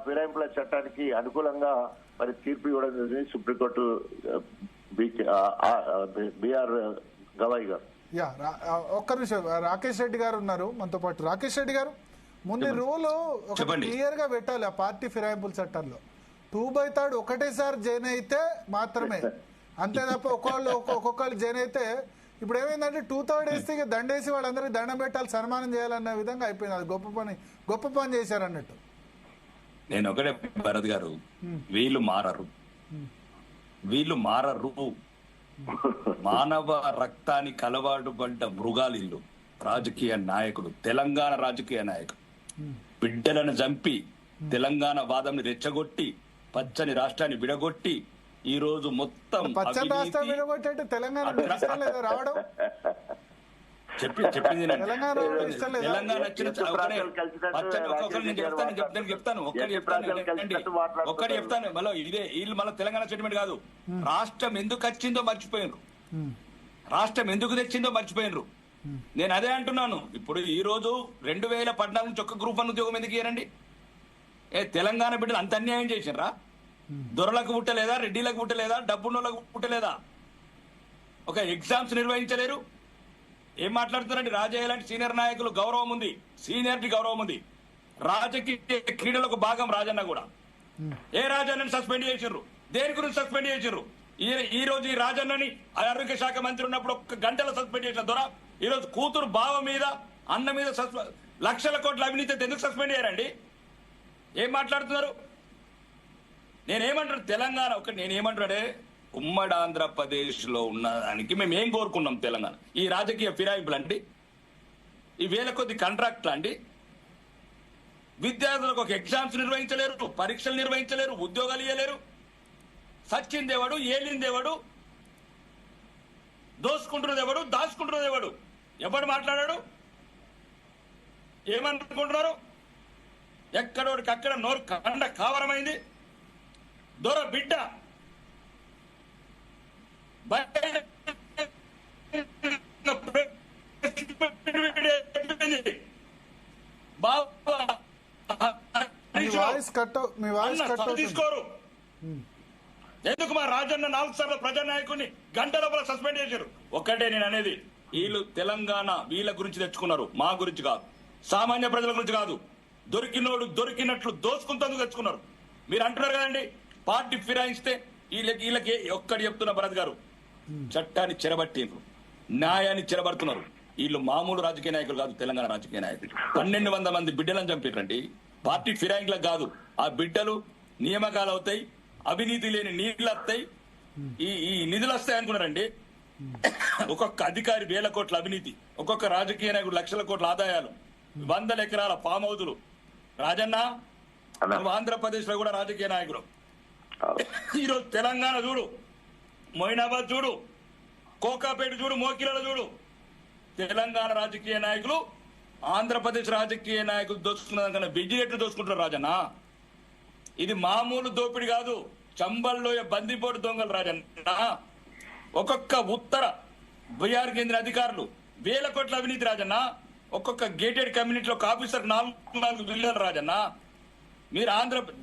ఫిరాయింపుల చట్టానికి అనుకూలంగా మరి తీర్పు ఇవ్వడం జరిగింది సుప్రీంకోర్టు బిఆర్ గవాయి గారు. ఒక్క నిమిషం, రాకేష్ రెడ్డి గారు ఉన్నారు మనతో పాటు. రాకేష్ రెడ్డి గారు, ముందు రూల్ ఒక క్లియర్ గా పెట్టాలి ఆ పార్టీ ఫిరాయింపుల చట్టంలో. 2/3 ఒకటేసారి జాయిన్ అయితే మాత్రమే, అంతే తప్ప ఒక్కొక్కళ్ళు జాయిన్ అయితే ఇప్పుడు ఏమైందంటే 2/3 వేస్తే దండేసి వాళ్ళందరికీ దండం పెట్టాలి, సన్మానం చేయాలన్న విధంగా అయిపోయింది. అది గొప్ప పని చేశారు అన్నట్టు. నేను ఒకటే భరత్ గారు, వీళ్ళు మారరు. మానవ రక్తానికి అలవాటు పడ్డ మృగాలిల్లు రాజకీయ నాయకులు, తెలంగాణ రాజకీయ నాయకులు బిడ్డలను చంపి తెలంగాణ వాదంని రెచ్చగొట్టి పచ్చని రాష్ట్రాన్ని విడగొట్టి ఈ రోజు మొత్తం పచ్చని రాష్ట్రం విడగొట్టి తెలంగాణ రావడం చెప్పింది తెలంగాణ చెప్తాను మళ్ళీ ఇదే వీళ్ళు మళ్ళీ తెలంగాణ స్టేట్మెంట్ కాదు. రాష్ట్రం ఎందుకు వచ్చిందో మర్చిపోయినరు, రాష్ట్రం ఎందుకు తెచ్చిందో మర్చిపోయినరు. నేను అదే అంటున్నాను. ఇప్పుడు ఈ రోజు 2014 నుంచి ఒక్క గ్రూప్ 1 ఉద్యోగం ఎందుకు ఇయ్యారండి? తెలంగాణ బిడ్డలు అంత అన్యాయం చేసినరా? దొరలకు పుట్టలేదా, రెడ్డిలకు పుట్టలేదా, డబ్బున్నోళ్ళకు పుట్టలేదా? ఒక ఎగ్జామ్స్ నిర్వహించలేరు. ఏం మాట్లాడుతున్నారండి? రాజయ్య లాంటి సీనియర్ నాయకులు గౌరవం ఉంది, సీనియారిటీ గౌరవం ఉంది. రాజకీయ క్రీడలకు భాగం రాజన్న కూడా. ఏ రాజన్నని సస్పెండ్ చేసిర్రు? దేని గురించి సస్పెండ్ చేసిర్రు? ఈ రోజు ఈ రాజన్నని ఆరోగ్య శాఖ మంత్రి ఉన్నప్పుడు 1 గంటలో సస్పెండ్ చేసిన దొర ఈ రోజు కూతురు బావ మీద అన్న మీద లక్షల కోట్ల అవినీతి ఎందుకు సస్పెండ్ చేయారండి? ఏం మాట్లాడుతున్నారు? నేనేమంటాను తెలంగాణ నేనేమంటాడే ఉమ్మడి ఆంధ్రప్రదేశ్ లో ఉన్నదానికి మేము ఏం కోరుకున్నాం? తెలంగాణ ఈ రాజకీయ ఫిరాయింపులు అండి, ఈ వేల కొద్ది కాంట్రాక్ట్లు అండి. విద్యార్థులకు ఒక ఎగ్జామ్స్ నిర్వహించలేరు, పరీక్షలు నిర్వహించలేరు, ఉద్యోగాలు ఇవ్వలేరు. సచ్చిందేవాడు, ఏలిందేవాడు, దోసుకుంటున్నదేవాడు, దాచుకుంటున్నదేవాడు? ఎవడు మాట్లాడాడు? ఏమనుకుంటున్నారు? ఎక్కడోడికి అక్కడ నోరు కండ కావరమైంది. దొర బిడ్డ తీసుకోరు. ఎందుకు మా రాజన్న 4 సార్లు ప్రజానాయకుడిని గంట లోపల సస్పెండ్ చేశారు? ఒక్కటే నేను అనేది, వీళ్ళు తెలంగాణ వీళ్ళ గురించి తెచ్చుకున్నారు, మా గురించి కాదు, సామాన్య ప్రజల గురించి కాదు. దొరికినోడు దొరికినట్లు దోసుకుంటూ తెచ్చుకున్నారు. మీరు అంటున్నారు కదండి పార్టీ ఫిరాయిస్తే వీళ్ళకి ఒక్కటి చెప్తున్న భరత్ గారు, చట్టాన్ని చెరబట్టిండ్రు, న్యాయాన్ని చెరబడుతున్నారు. వీళ్ళు మామూలు రాజకీయ నాయకులు కాదు, తెలంగాణ రాజకీయ నాయకులు. 1200 మంది బిడ్డలను చంపారండి. పార్టీ ఫిరాయింపులకు కాదు, ఆ బిడ్డలు నియామకాలు అవుతాయి, అవినీతి లేని నీళ్లు వస్తాయి, ఈ నిధులు వస్తాయి అనుకున్నారండి. ఒక్కొక్క అధికారి 1000 కోట్ల అవినీతి, ఒక్కొక్క రాజకీయ నాయకుడు లక్షల కోట్ల ఆదాయాలు, 100 ఎకరాల ఫామ్ హౌజులు. రాజన్న ఆంధ్రప్రదేశ్ లో కూడా రాజకీయ నాయకుడు. ఈరోజు తెలంగాణ చూడు, మొయినాబాద్ చూడు, కోకాపేట చూడు, మోకిలలో చూడు. తెలంగాణ రాజకీయ నాయకులు ఆంధ్రప్రదేశ్ రాజకీయ నాయకులు దోచుకున్న కన్నా వెజిరేట్లు దోచుకుంటారు రాజన్న. ఇది మామూలు దోపిడి కాదు, చంబల్లోయ బందిపోటు దొంగలు రాజన్న. ఒక్కొక్క ఉత్తర బీఆర్ కేంద్ర అధికారులు 1000 కోట్ల అవినీతి రాజన్న. ఒక్కొక్క గేటెడ్ కమ్యూనిటీలో ఒక ఆఫీసర్ 4 బిలియన్ రాజన్న. మీరు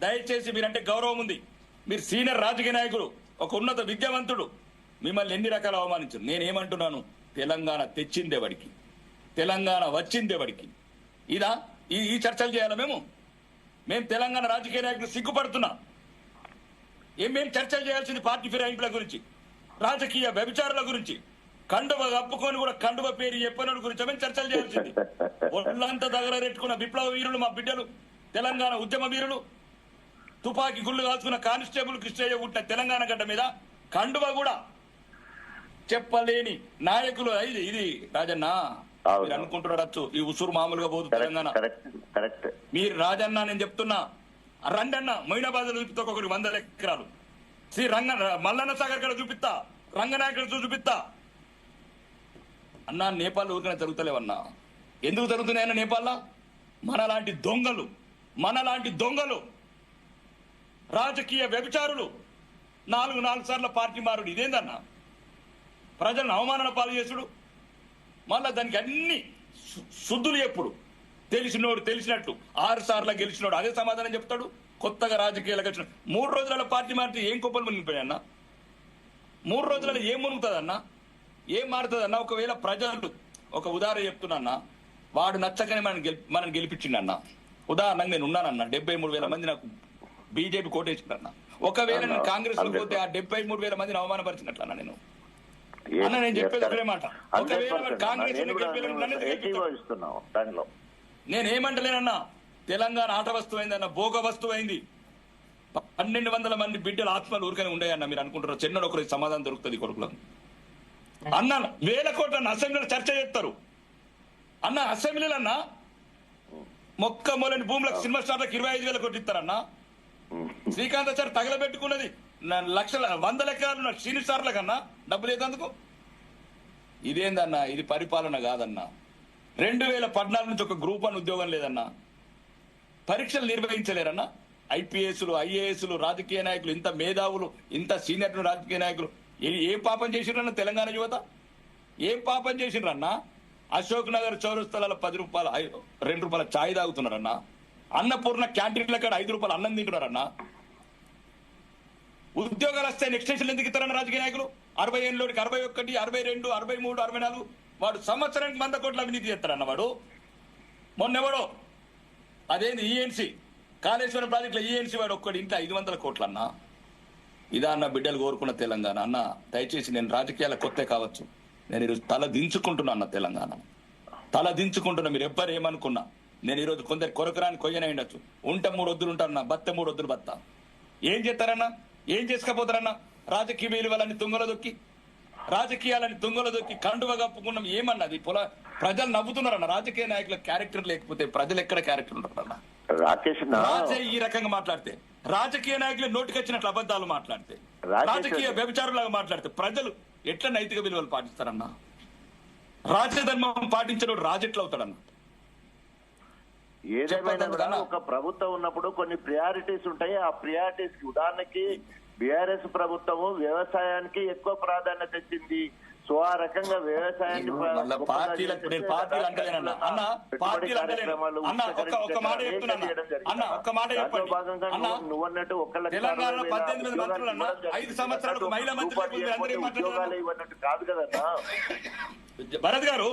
దయచేసి మీరంటే గౌరవం ఉంది, మీరు సీనియర్ రాజకీయ నాయకులు, ఒక ఉన్నత విద్యావంతుడు, మిమ్మల్ని ఎన్ని రకాల అవమానించారు. నేనేమంటున్నాను, తెలంగాణ తెచ్చిందేవాడికి, తెలంగాణ వచ్చిందేవాడికి. ఇదా ఈ చర్చలు చేయాలా? మేము తెలంగాణ రాజకీయ నాయకులు సిగ్గుపడుతున్నా. మేము చర్చలు చేయాల్సింది పార్టీ ఫిరాయింపుల గురించి, రాజకీయ వ్యభిచారుల గురించి, కండువ కప్పుకొని కూడా కండువ పేరు చెప్పనోడి గురించి మేము చర్చలు చేయాల్సింది. ఒళ్ళంతా దగ్గరెట్టుకున్న విప్లవ వీరులు మా బిడ్డలు, తెలంగాణ ఉద్యమ వీరులు, తుపాకీ గుళ్ళు కాల్చుకున్న కానిస్టేబుల్ కృష్ణయ్య పుట్టిన తెలంగాణ గడ్డ మీద కండువ కూడా చెప్పలేని నాయకులు. ఇది రాజన్న మీరు అనుకుంటున్నారు ఈ ఉసురు మామూలుగా పోదు తెలంగాణ. కరెక్ట్. మీరు రాజన్న నేను చెప్తున్నా, రండన్న మొయినాబాద్ చూపిస్తా ఒకటి 100 ఎకరాలు, శ్రీ మల్లన్న సాగర్ కాడ చూపిస్తా, రంగనాయకుడు చూపిస్తా అన్నా. నేపాల్ ఊరికనే జరుగుతలేవన్నా. ఎందుకు జరుగుతున్నాయన్న నేపాల్లో? మనలాంటి దొంగలు రాజకీయ వ్యభిచారులు 4 సార్లు పార్టీ మారుడు. ఇదేందన్నా? ప్రజలను అవమానాల పాలు చేసుడు, మళ్ళా దానికి అన్ని శుద్ధులు ఎప్పుడు తెలిసినట్టు 6 సార్లు గెలిచినాడు అదే సమాధానం చెప్తాడు. కొత్తగా రాజకీయాలకు వచ్చిన 3 రోజుల పార్టీ మారితే ఏం కుప్పలు మునిగిపోయాయన్నా? 3 రోజులలో ఏం మునుగుతుందన్నా? ఏం మారుతుందన్నా? ఒకవేళ ప్రజలు ఒక ఉదాహరణ చెప్తున్నా, వాడు నచ్చకనే మనం గెలిపించిండన్నా. ఉదాహరణకు నేను ఉన్నానన్నా, 73,000 మంది నాకు బీజేపీ కోటేసిందన్నా. ఒకవేళ నేను కాంగ్రెస్ లో పోతే ఆ 73,000 మందిని అవమానపరిచినట్లన్నా నేను అన్న. నేను చెప్పేది ఒకటే మాట, ఒకవేళ కాంగ్రెస్ నేనేమంటలేనన్నా, తెలంగాణ ఆట వస్తువు అయిందన్న, భోగ వస్తువు అయింది. 1200 మంది బిడ్డలు ఆత్మలు ఊరికనే ఉండేయన్న. మీరు అనుకుంటారు చెన్నడు ఒకరికి సమాధానం దొరుకుతుంది కొడుకులకు అన్న. 1000 కోట్ల అసెంబ్లీలో చర్చ చేస్తారు అన్న. అసెంబ్లీలో అన్న మొక్క మొలని భూములకు సినిమా స్టార్లకు 25,000 కోట్లు ఇస్తారన్న. శ్రీకాంతాచారి తగలబెట్టుకున్నది 100 ఎకరాలు సినీ స్టార్ల కన్నా డబ్బులు ఏదందుకు? ఇదేందన్నా? ఇది పరిపాలన కాదన్నా. 2014 నుంచి ఒక గ్రూప్ అని ఉద్యోగం లేదన్నా. పరీక్షలు నిర్వహించలేరన్నా. IPSలు IASలు రాజకీయ నాయకులు, ఇంత మేధావులు, ఇంత సీనియర్ రాజకీయ నాయకులు ఏం పాపం చేసిండ్రన్న? తెలంగాణ యువత ఏం పాపం చేసిండ్రన్నా? అశోక్ నగర్ చౌరస్తాల 10 రూపాయలు 2 రూపాయల ఛాయ్ తాగుతున్నారన్నా. అన్నపూర్ణ క్యాంటీన్ల కాడ 5 రూపాయలు అన్నం తింటున్నారన్నా. ఉద్యోగాలు వస్తే ఎక్స్టెన్షన్ ఎందుకు ఇస్తారన్న రాజకీయ నాయకులు? 60 ఏళ్ళలోకి 61, 62, 63, 64 వాడు సంవత్సరానికి 100 కోట్ల అవినీతి చేస్తారన్న. వాడు మొన్నెవడో అదేంది ENC కాళేశ్వరం ప్రాజెక్టులో ENC వాడు ఒక్కడి ఇంట్లో 500 కోట్లన్నా. ఇదా అన్న బిడ్డలు కోరుకున్న తెలంగాణ అన్న? దయచేసి నేను రాజకీయాల కొత్త కావచ్చు, నేను ఈరోజు తల దించుకుంటున్నా అన్న. తెలంగాణ తల దించుకుంటున్నా. మీరు ఎవ్వరు ఏమనుకున్నా నేను ఈరోజు కొందరు కొరకరాని కొయ్యనే ఉండొచ్చు. ఉంటే 3 వద్దులు ఉంటారన్నా, బత్త 3 వద్దులు బత్త. ఏం చేస్తారన్నా? ఏం చేసుకపోతారన్నా? రాజకీయ విలువలని తుంగలో దొక్కి కండువ కప్పుకున్నాం ఏమన్నది? ప్రజలు నవ్వుతున్నారన్న. రాజకీయ నాయకుల క్యారెక్టర్ లేకపోతే ప్రజలు ఎక్కడ క్యారెక్టర్ ఉంటారన్న? ఈ రకంగా మాట్లాడితే, రాజకీయ నాయకులు నోటికొచ్చినట్లు అబద్ధాలు మాట్లాడితే, రాజకీయ వ్యభిచారులాగా మాట్లాడితే ప్రజలు ఎట్లా నైతిక విలువలు పాటిస్తారన్నా? రాజధర్మం పాటించడం రాజెట్లా అవుతాడన్న? ఏదేమైనా కూడా ఒక ప్రభుత్వం ఉన్నప్పుడు కొన్ని ప్రియారిటీస్ ఉంటాయి. ఆ ప్రియారిటీస్ కి ఉదాహరణకి బీఆర్ఎస్ ప్రభుత్వము వ్యవసాయానికి ఎక్కువ ప్రాధాన్యత ఇచ్చింది. సో ఆ రకంగా వ్యవసాయాన్ని భాగంగా నువ్వన్నట్టు 1,00,000 ఉద్యోగాలు ఇవ్వన్నట్టు కాదు కదన్నా భరత్ గారు.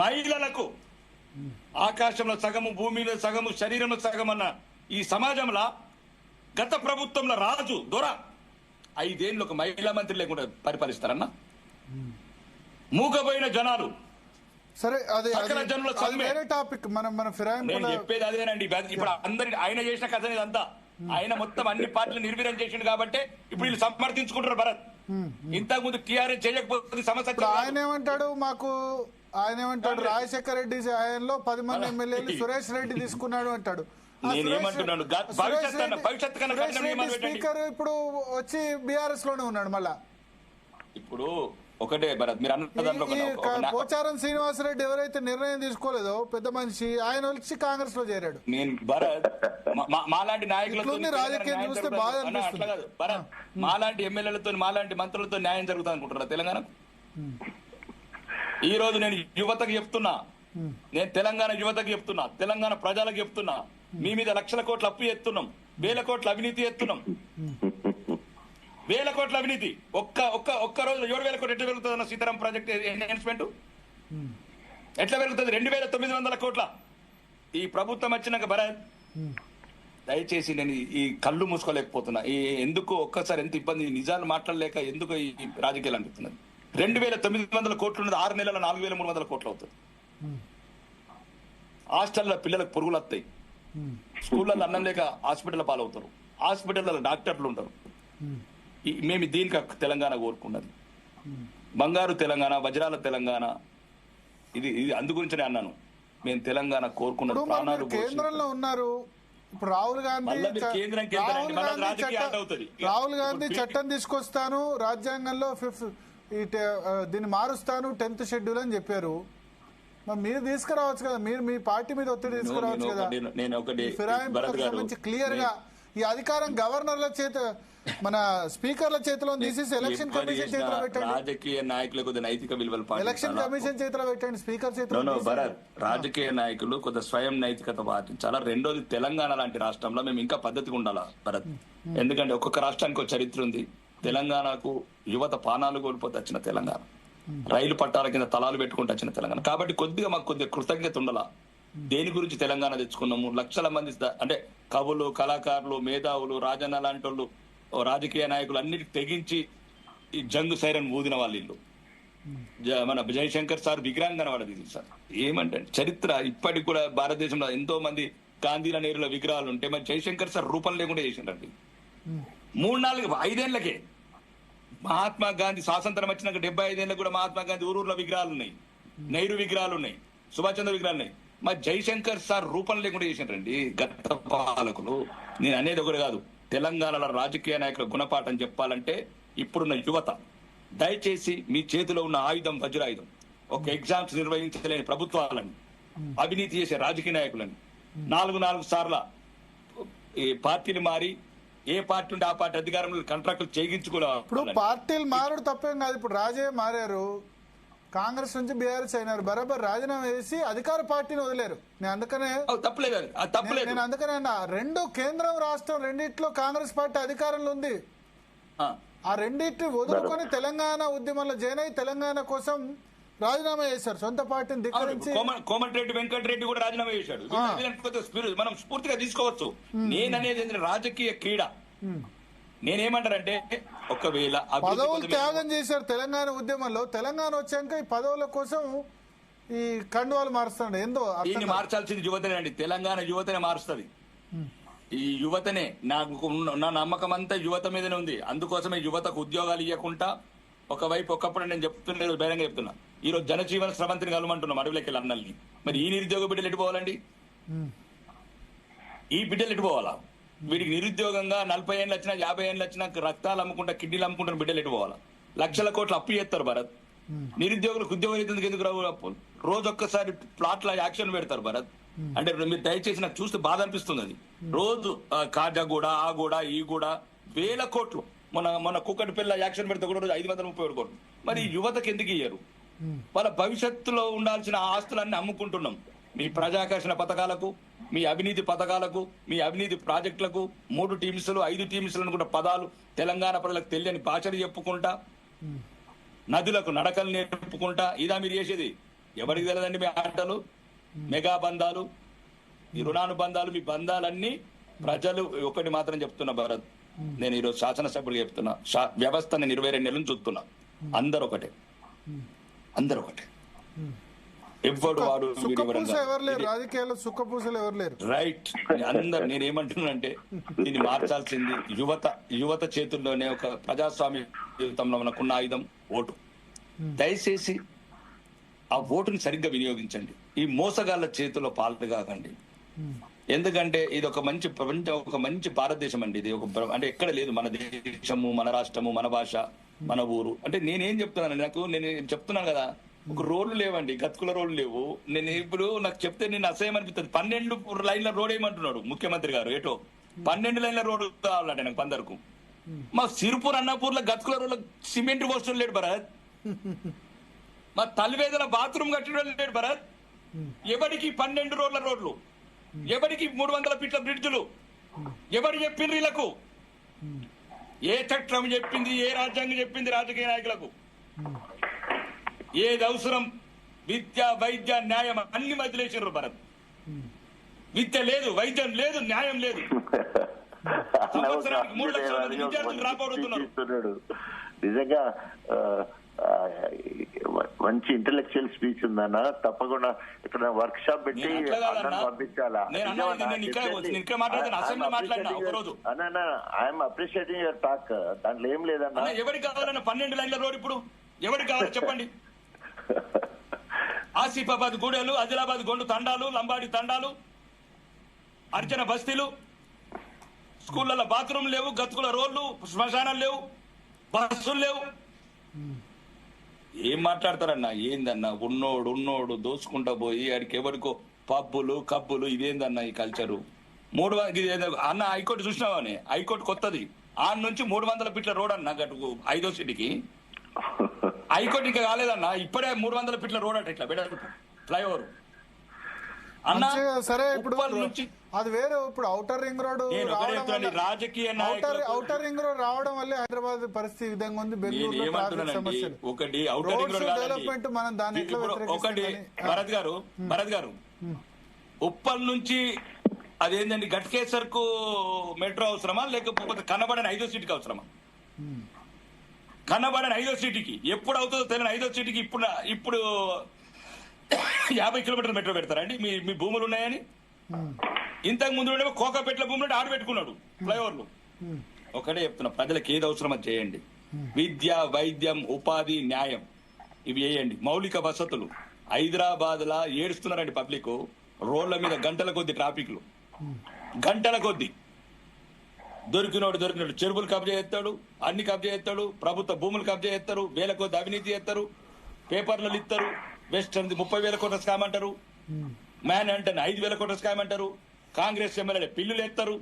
మహిళలకు ఆకాశంలో సగము, భూమిలో సగము, శరీరంలో సగం అన్న ఈ సమాజంలో గత ప్రభుత్వంలో రాజు దొర 5 ఏళ్ళు ఒక మహిళా మంత్రి లేకుండా పరిపాలిస్తారన్నా? మూగపోయిన జనాలు. సరే, అది జనుల టాపిక్. నేను చెప్పేది అదేనండి. ఇప్పుడు అందరి ఆయన చేసిన కథ ఇదంతా. ఆయన మొత్తం అన్ని పార్టీలు నిర్వీర్యం చేసిండు కాబట్టి ఇప్పుడు వీళ్ళు సమర్థించుకుంటారు. భరత్ ఇంతకు ముందు TRS చేయకపోతే సమస్య. ఆయన ఏమంటాడు? రాజశేఖర రెడ్డి హయాంలో 10 మంది ఎమ్మెల్యేలు సురేష్ రెడ్డి తీసుకున్నాడు అంటాడు. నేనేమంటున్నాను, స్పీకర్ ఇప్పుడు వచ్చి BRS లోనే ఉన్నాడు. మళ్ళా ఇప్పుడు ఒకటే భరత్, మీరు పోచారం శ్రీనివాసరెడ్డి ఎవరైతే నిర్ణయం తీసుకోలేదో పెద్ద మనిషి, ఆయన వచ్చి కాంగ్రెస్ లో చేరాడు. నేను భరత్ మాలాంటి నాయకులతో రాజకీయం చూస్తే బాగా అట్లా కాదు భరత్. మాలాంటి ఎమ్మెల్యేలతో, మాలాంటి మంత్రులతో న్యాయం జరుగుతుంది అనుకుంటారా తెలంగాణకు? ఈ రోజు నేను యువతకు చెప్తున్నా, నేను తెలంగాణ యువతకు చెప్తున్నా, తెలంగాణ ప్రజలకు చెప్తున్నా, మీ మీద లక్షల కోట్ల అప్పు ఎత్తున్నాం, 1000 కోట్ల అవినీతి ఎత్తున్నాం. 1000 కోట్ల అవినీతి ఒక్క రోజు 7,000 కోట్లు ఎట్లా పెరుగుతుంది అన్న? సీతారాం ప్రాజెక్ట్ ఎన్హాన్స్మెంట్ ఎట్లా పెరుగుతుంది? 2,900 కోట్ల ఈ ప్రభుత్వం వచ్చినాక భరత్ దయచేసి నేను ఈ కళ్ళు మూసుకోలేకపోతున్నా. ఎందుకు ఒక్కసారి ఎంత ఇబ్బంది, నిజాలు మాట్లాడలేక ఎందుకు ఈ రాజకీయాలు అనిపిస్తున్నది? 2,900 కోట్లు ఉన్నది 6 నెలల 4,300 కోట్లు అవుతుంది. హాస్టల్లో పిల్లలకు పురుగులు వస్తాయి, స్కూళ్ళల్లో అన్నం లేక హాస్పిటల్ పాలవుతారు, హాస్పిటల్లో డాక్టర్లు ఉంటారు. మేము దీనికి తెలంగాణ కోరుకున్నది బంగారు తెలంగాణ, వజ్రాల తెలంగాణ, ఇది అందు గురించనే అన్నాను, మేము తెలంగాణ కోరుకున్న ప్రాణాలు కేంద్రంలో ఉన్నారు. ఇప్పుడు రాహుల్ గాంధీ చట్టం తీసుకొస్తాను, రాజ్యాంగంలో దీన్ని మారుస్తాను 10th షెడ్యూల్ అని చెప్పారు. మరి మీరు తీసుకురావచ్చు కదా, మీరు మీ పార్టీ మీద ఒత్తిడి తీసుకురావచ్చు కదా. ఫిరాయింపులకు సంబంధించి క్లియర్ గా ఈ అధికారం గవర్నర్ల చేత, మన స్పీకర్ల చేతిలో తీసేసి ఎలక్షన్ కమిషన్ చేతిలో పెట్టండి. రాజకీయ నాయకులకు నైతిక విలువలు ఎలక్షన్ కమిషన్ చేతిలో పెట్టండి, స్పీకర్ చేతిలో. భరత్, రాజకీయ నాయకులు కొంత స్వయం నైతికత పాటించాలా. రెండోది, తెలంగాణ లాంటి రాష్ట్రంలో మేము ఇంకా పద్ధతిగా ఉండాలా భరత్. ఎందుకంటే ఒక్కొక్క రాష్ట్రానికి ఒక చరిత్ర ఉంది. తెలంగాణకు యువత పానాలు కోల్పోతే వచ్చిన తెలంగాణ, రైలు పట్టాల కింద తలాలు పెట్టుకుంటూ వచ్చిన తెలంగాణ. కాబట్టి కొద్దిగా మాకు కొద్దిగా కృతజ్ఞత ఉండాలా. దేని గురించి తెలంగాణ తెచ్చుకున్నాము, లక్షల మంది అంటే కవులు, కళాకారులు, మేధావులు, రాజన్న లాంటి వాళ్ళు, రాజకీయ నాయకులు అన్నిటికి తెగించి ఈ జంగు సైరన్ ఊదిన వాళ్ళు ఇల్లు. మన జయశంకర్ సార్ విగ్రహం కనబడదు సార్. ఏమంటే చరిత్ర ఇప్పటికి కూడా భారతదేశంలో ఎంతో మంది గాంధీల, నెహ్రూల విగ్రహాలు ఉంటే మరి జయశంకర్ సార్ రూపం లేకుండా చేసిండ్రండి. 3-4-5 ఏళ్లకే మహాత్మా గాంధీ స్వాతంత్రం వచ్చినాక 75 ఏళ్ళకి కూడా మహాత్మా గాంధీ ఊరూర్ల విగ్రహాలు ఉన్నాయి, నెహ్రూ విగ్రహాలు ఉన్నాయి, సుభాష్ చంద్ర విగ్రహాలు ఉన్నాయి. మరి జయశంకర్ సార్ రూపం లేకుండా చేసిండ్రండి గత పాలకులు. నేను అనేది ఒకటి కాదు, తెలంగాణలో రాజకీయ నాయకుల గుణపాఠం చెప్పాలంటే ఇప్పుడున్న యువత దయచేసి మీ చేతిలో ఉన్న ఆయుధం వజ్రాయుధం. ఒక ఎగ్జామ్స్ నిర్వహించలేని ప్రభుత్వాలని, అవినీతి చేసే రాజకీయ నాయకులని, 4 సార్ల ఈ పార్టీలు మారి ఏ పార్టీ ఉంటే ఆ పార్టీ అధికారంలో కాంట్రాక్టులు చేయించుకోవాలి. ఇప్పుడు పార్టీలు మారుడు తప్పేం కాదు. ఇప్పుడు రాజే మారారు, కాంగ్రెస్ నుంచి బీఆర్ఎస్ అయినారు, బరాబర్ రాజీనామా చేసి అధికార పార్టీని వదిలేరు. నేను అందుకనే అన్నా, రెండు కేంద్రం రాష్ట్రం రెండిట్లో కాంగ్రెస్ పార్టీ అధికారంలో ఉంది. ఆ రెండింటిని వదులుకొని తెలంగాణ ఉద్యమంలో జాయిన్ అయి తెలంగాణ కోసం రాజీనామా చేశారు. సొంత పార్టీని ధిక్కరించి కోమటిరెడ్డి వెంకటరెడ్డి కూడా రాజీనామా చేశాడు. మనం స్ఫూర్తిగా తీసుకోవచ్చు. నేననేది రాజకీయ క్రీడ. నేనేమంటారంటే ఒకవేళ పదవులు త్యాగం చేశారు తెలంగాణ ఉద్యమంలో. తెలంగాణ వచ్చాక ఈ పదవుల కోసం ఈ కండువాలు మారుస్తాడు. ఏందో దీన్ని మార్చాల్సింది యువతనే అండి. తెలంగాణ యువతనే మారుస్తుంది. ఈ యువతనే నా నమ్మకం అంతా యువత మీదనే ఉంది. అందుకోసమే యువతకు ఉద్యోగాలు ఇవ్వకుండా ఒకవైపు ఒకప్పుడు నేను చెప్తున్నా, బహిరంగ చెప్తున్నా, ఈ రోజు జనజీవన స్రవంతిని కలమంటున్నాం అడవిలోకి వెళ్ళి అన్నల్ని. మరి ఈ నిరుద్యోగ బిడ్డలు ఎట్టుపోవాలండి? ఈ బిడ్డలు ఎట్టుపోవాలా? వీడికి నిరుద్యోగంగా 40 ఏళ్ళు వచ్చినా 50 ఏళ్ళు వచ్చినా రక్తాలు అమ్ముకుంటా, కిడ్నీలు అమ్ముకుంటున్న బిడ్డలు ఎట్టుపోవాలా? లక్షల కోట్లు అప్పు చేస్తారు భరత్. నిరుద్యోగులకు ఉద్యోగం ఎందుకు రావు? రోజు ఒక్కసారి ప్లాట్ల యాక్షన్ పెడతారు భరత్. అంటే మీరు దయచేసి నాకు చూస్తే బాధ అనిపిస్తుంది. అది రోజు కాజాగూడ, ఆగూడ, ఈ కూడా వేల కోట్లు. మన కుక్కటి పిల్ల యాక్షన్ పెడితే కూడా 537 కోట్లు. మరి యువతకు ఎందుకు ఇయ్యరు? వాళ్ళ భవిష్యత్తులో ఉండాల్సిన ఆస్తులన్నీ అమ్ముకుంటున్నాం. మీ ప్రజాకర్షణ పథకాలకు, మీ అవినీతి పథకాలకు, మీ అవినీతి ప్రాజెక్టులకు 3 టీమ్స్లు 5 టీమ్స్లను కూడా పదాలు తెలంగాణ ప్రజలకు తెలియని భాషలు చెప్పుకుంటా, నదులకు నడకలు నేర్పుకుంటా, ఇదా మీరు చేసేది? ఎవరికి తెలియదండి మీ ఆటలు, మెగా బంధాలు, ఈ రుణానుబంధాలు, మీ బంధాలన్నీ ప్రజలు. ఒకటి మాత్రం చెప్తున్నా భరత్, నేను ఈరోజు శాసనసభ్యుడిగా చెప్తున్నా, వ్యవస్థ నేను 22 నెలలు చూస్తున్నా. అందరూ ఒకటే. ఎవరు వాడు రైట్. అందరు నేనేమంటున్నానంటే దీన్ని మార్చాల్సింది యువత చేతుల్లోనే. ఒక ప్రజాస్వామ్య జీవితంలో మనకున్న ఆయుధం ఓటు. దయచేసి ఆ ఓటుని సరిగ్గా వినియోగించండి. ఈ మోసగాళ్ల చేతిలో పాలు కాకండి. ఎందుకంటే ఇది ఒక మంచి భారతదేశం అండి. ఇది అంటే ఎక్కడ లేదు మన దేశము, మన రాష్ట్రము, మన భాష, మన ఊరు. అంటే నేనేం చెప్తున్నాను, నేను చెప్తున్నాను కదా, ఒక రోడ్లు లేవండి, గతుకుల రోడ్లు లేవు. నేను ఇప్పుడు నాకు చెప్తే నేను అసహ్యం అనిపిస్తుంది. 12 లైన్ల రోడ్ ఏమంటున్నాడు ముఖ్యమంత్రి గారు. ఏటో 12 లైన్ల రోడ్డు కావాలంటే నాకు 15కు. మా సిరిపూర్ అన్నాపూర్లో గతుకుల రోడ్ల సిమెంట్ పోస్టర్ లేడు భరత్. మా తల్లివేదల బాత్రూమ్ కట్టడం లేడు భరత్. ఎవరికి 12 రోడ్ల రోడ్లు? ఎవరికి 300 ఫీట్ల బ్రిడ్జులు? ఎవరు చెప్పిండ్రు వీళ్ళకు? ఏ చట్టం చెప్పింది? ఏ రాజ్యాంగం చెప్పింది రాజకీయ నాయకులకు? ఏది అవసరం? విద్య, వైద్య, న్యాయం అన్ని మధ్యలేసారు భరత్. విద్య లేదు, వైద్యం లేదు, న్యాయం లేదు. సంవత్సరానికి 3 లక్షల మంది విద్యార్థులు రాబోతున్నారు. నిజంగా మంచి ఇంటెలెక్చువల్ స్పీచ్ ఉందన్న. తప్పకుండా ఇక్కడ వర్క్ షాప్ పెట్టి పంపించాలా? అన్న ఐఎమ్ అప్రిషియేటింగ్ యువర్ టాక్. దాంట్లో ఏం లేదన్న. ఎవరికి కావాలన్న 12 లైన్ల రోడ్ ఇప్పుడు ఎవరికి కావాలి చెప్పండి. ఆసిఫాబాద్ గూడెలు, ఆదిలాబాద్ గొండు తండాలు, లంబాడి తండాలు, అర్చన బస్తీలు, స్కూళ్ళలో బాత్రూమ్ లేవు, గతుకుల రోడ్లు, శ్మశానాలు లేవు, బస్సులు లేవు. ఏం మాట్లాడతారన్నా? ఏందన్నా ఉన్నోడు దోసుకుంటా పోయి ఆడికి ఎవరికో పబ్బులు కబ్బులు, ఇదేందన్నా ఈ కల్చరు? అన్న హైకోర్టు చూసినావని, హైకోర్టు కొత్తది, ఆ నుంచి 300 ఫీట్ల రోడ్ అన్న గటుకు 5వ సిటీకి. హైకోర్టు ఇంకా కాలేదన్నా, ఇప్పుడే 300 ఫీట్ల రోడ్ అట ఇట్లా బెడర్ ఫ్లైఓవర్ అన్న. సరే ఇప్పుడు నుంచి అది వేరు. ఇప్పుడు ఔటర్ రింగ్ రోడ్ రాజకీయ ఔటర్ రింగ్ రోడ్ రావడం వల్ల హైదరాబాద్ పరిస్థితి విధంగా ఉంది. బెంగళూరు సమస్యలు ఒకటి ఔటర్ రింగ్ రోడ్ డెవలప్మెంట్ మనం దాన్ని ఒకటి భరత్ గారు ఉప్పల్ నుంచి అదేంటండి గట్కేసర్ కు మెట్రో అవసరమా, లేకపోతే కనబడని 5వ సిటీకి అవసరమా? కనబడని 5వ సిటీకి ఎప్పుడు అవుతుందో తెలియని 5వ సిటీకి ఇప్పుడు 50 కిలోమీటర్ల మెట్రో పెడతారండి? మీ భూములు ఉన్నాయని. ఇంతకు ముందు కోకాపేట్ల భూములు ఆడు పెట్టుకున్నాడు ఫ్లైఓవర్లు. ఒకటే చెప్తున్నా, ప్రజలకు ఏది అవసరం అది చేయండి. విద్య, వైద్యం, ఉపాధి, న్యాయం ఇవి చేయండి. మౌలిక వసతులు. హైదరాబాద్ లా ఏడుస్తున్నారండి పబ్లిక్. రోడ్ల మీద గంటల కొద్ది ట్రాఫిక్లు, గంటల కొద్ది. దొరికినోడు చెరువులు కబ్జా చేస్తాడు, అన్ని కబ్జా చేస్తాడు, ప్రభుత్వ భూములు కబ్జా చేస్తారు, వేల కొద్ది అవినీతి చేస్తారు, పేపర్లు ఇస్తారు, వెస్ట్ 30,000 కోట్ల స్కామ్ అంటారు, మ్యాన్ అంటే 5,000 కోట్ల స్కామ్ అంటారు, కాంగ్రెస్ ఎమ్మెల్యే పిల్లులు ఎత్తారు.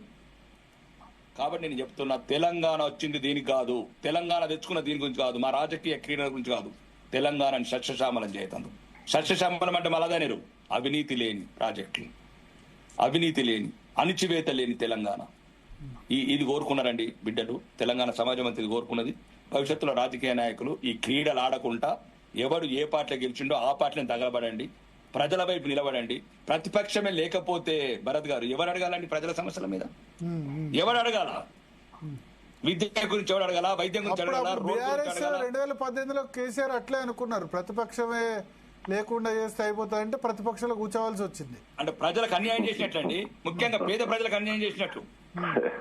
కాబట్టి నేను చెప్తున్నా, తెలంగాణ వచ్చింది దీనికి కాదు, తెలంగాణ తెచ్చుకున్న దీని గురించి కాదు, మా రాజకీయ క్రీడల గురించి కాదు. తెలంగాణని సస్యశ్యామలం చేయతాను. సస్యశ్యామలం అంటే మలదనేరు అవినీతి లేని ప్రాజెక్టులు, అవినీతి లేని, అణిచివేత లేని తెలంగాణ. ఇది కోరుకున్నారండి బిడ్డలు. తెలంగాణ సమాజం అంతా ఇది కోరుకున్నది. భవిష్యత్తులో రాజకీయ నాయకులు ఈ క్రీడలు ఆడకుండా ఎవడు ఏ పార్టీలో గెలిచిండో ఆ పార్టీని తగలబడండి, ప్రజల వైపు నిలబడండి. ప్రతిపక్షమే లేకపోతే భరత్ గారు ఎవరు అడగాలండి? ప్రజల సమస్యల మీద ఎవరు అడగాల? విద్య గురించి ఎవరు అడగాల? వైద్యం గురించి అడగాల? 2018లో కేసీఆర్ అట్లే అనుకున్నారు, ప్రతిపక్షమే లేకుండా చేస్తే అయిపోతాయంటే ప్రతిపక్షంలో కూర్చోవాల్సి వచ్చింది. అంటే ప్రజలకు అన్యాయం చేసినట్లండి, ముఖ్యంగా పేద ప్రజలకు అన్యాయం చేసినట్లు.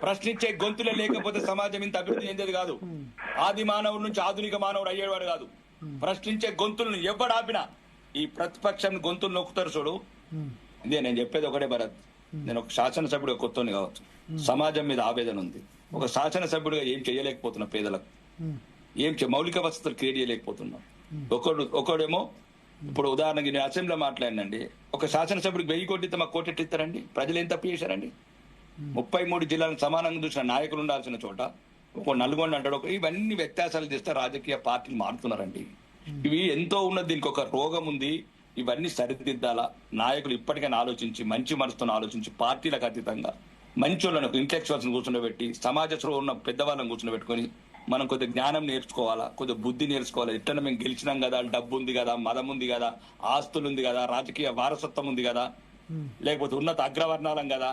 ప్రశ్నించే గొంతులే లేకపోతే సమాజం ఇంత అభివృద్ధి చెందేది కాదు. ఆది మానవుడి నుంచి ఆధునిక మానవుడు అయ్యేవాడు కాదు. ప్రశ్నించే గొంతులను ఎవడు ఆపినా ఈ ప్రతిపక్షం గొంతులు నొక్కుతారు చూడు. ఇదే నేను చెప్పేది ఒకటే భరత్. నేను ఒక శాసనసభ్యుడిగా కొత్తని కావచ్చు, సమాజం మీద ఆవేదన ఉంది. ఒక శాసనసభ్యుడిగా ఏం చేయలేకపోతున్నా, పేదలకు మౌలిక వసతులు క్రియేట్ చేయలేకపోతున్నా. ఒకడేమో ఇప్పుడు ఉదాహరణకి నేను అసెంబ్లీలో మాట్లాడినండి, ఒక శాసనసభ్యుడికి 1000 కోట్లు ఇస్తే మాకు కోటి ఇస్తారండి? ప్రజలు ఏం తప్పు చేశారండి? 33 జిల్లాలను సమానంగా చూసిన నాయకులు ఉండాల్సిన చోట ఒక నల్గొండ అంటాడు. ఇవన్నీ వ్యత్యాసాలు చేస్తే రాజకీయ పార్టీలు మారుతున్నారండి. ఇవి ఎంతో ఉన్నది, దీనికి ఒక రోగం ఉంది. ఇవన్నీ సరిదిద్దాలా. నాయకులు ఇప్పటికైనా ఆలోచించి, మంచి మనసుతో ఆలోచించి, పార్టీలకు అతీతంగా మంచి వాళ్ళను, ఇంటెలెక్చువల్స్ కూర్చుండబెట్టి, సమాజ స్పృహ ఉన్న పెద్దవాళ్ళని కూర్చుండబెట్టుకుని మనం కొద్దిగా జ్ఞానం నేర్చుకోవాలా, కొద్దిగా బుద్ధి నేర్చుకోవాలా. ఎట్లా మేము గెలిచినాం కదా, డబ్బు ఉంది కదా, మదం ఉంది కదా, ఆస్తులు ఉంది కదా, రాజకీయ వారసత్వం ఉంది కదా, లేకపోతే ఉన్నత అగ్రవర్ణాలం కదా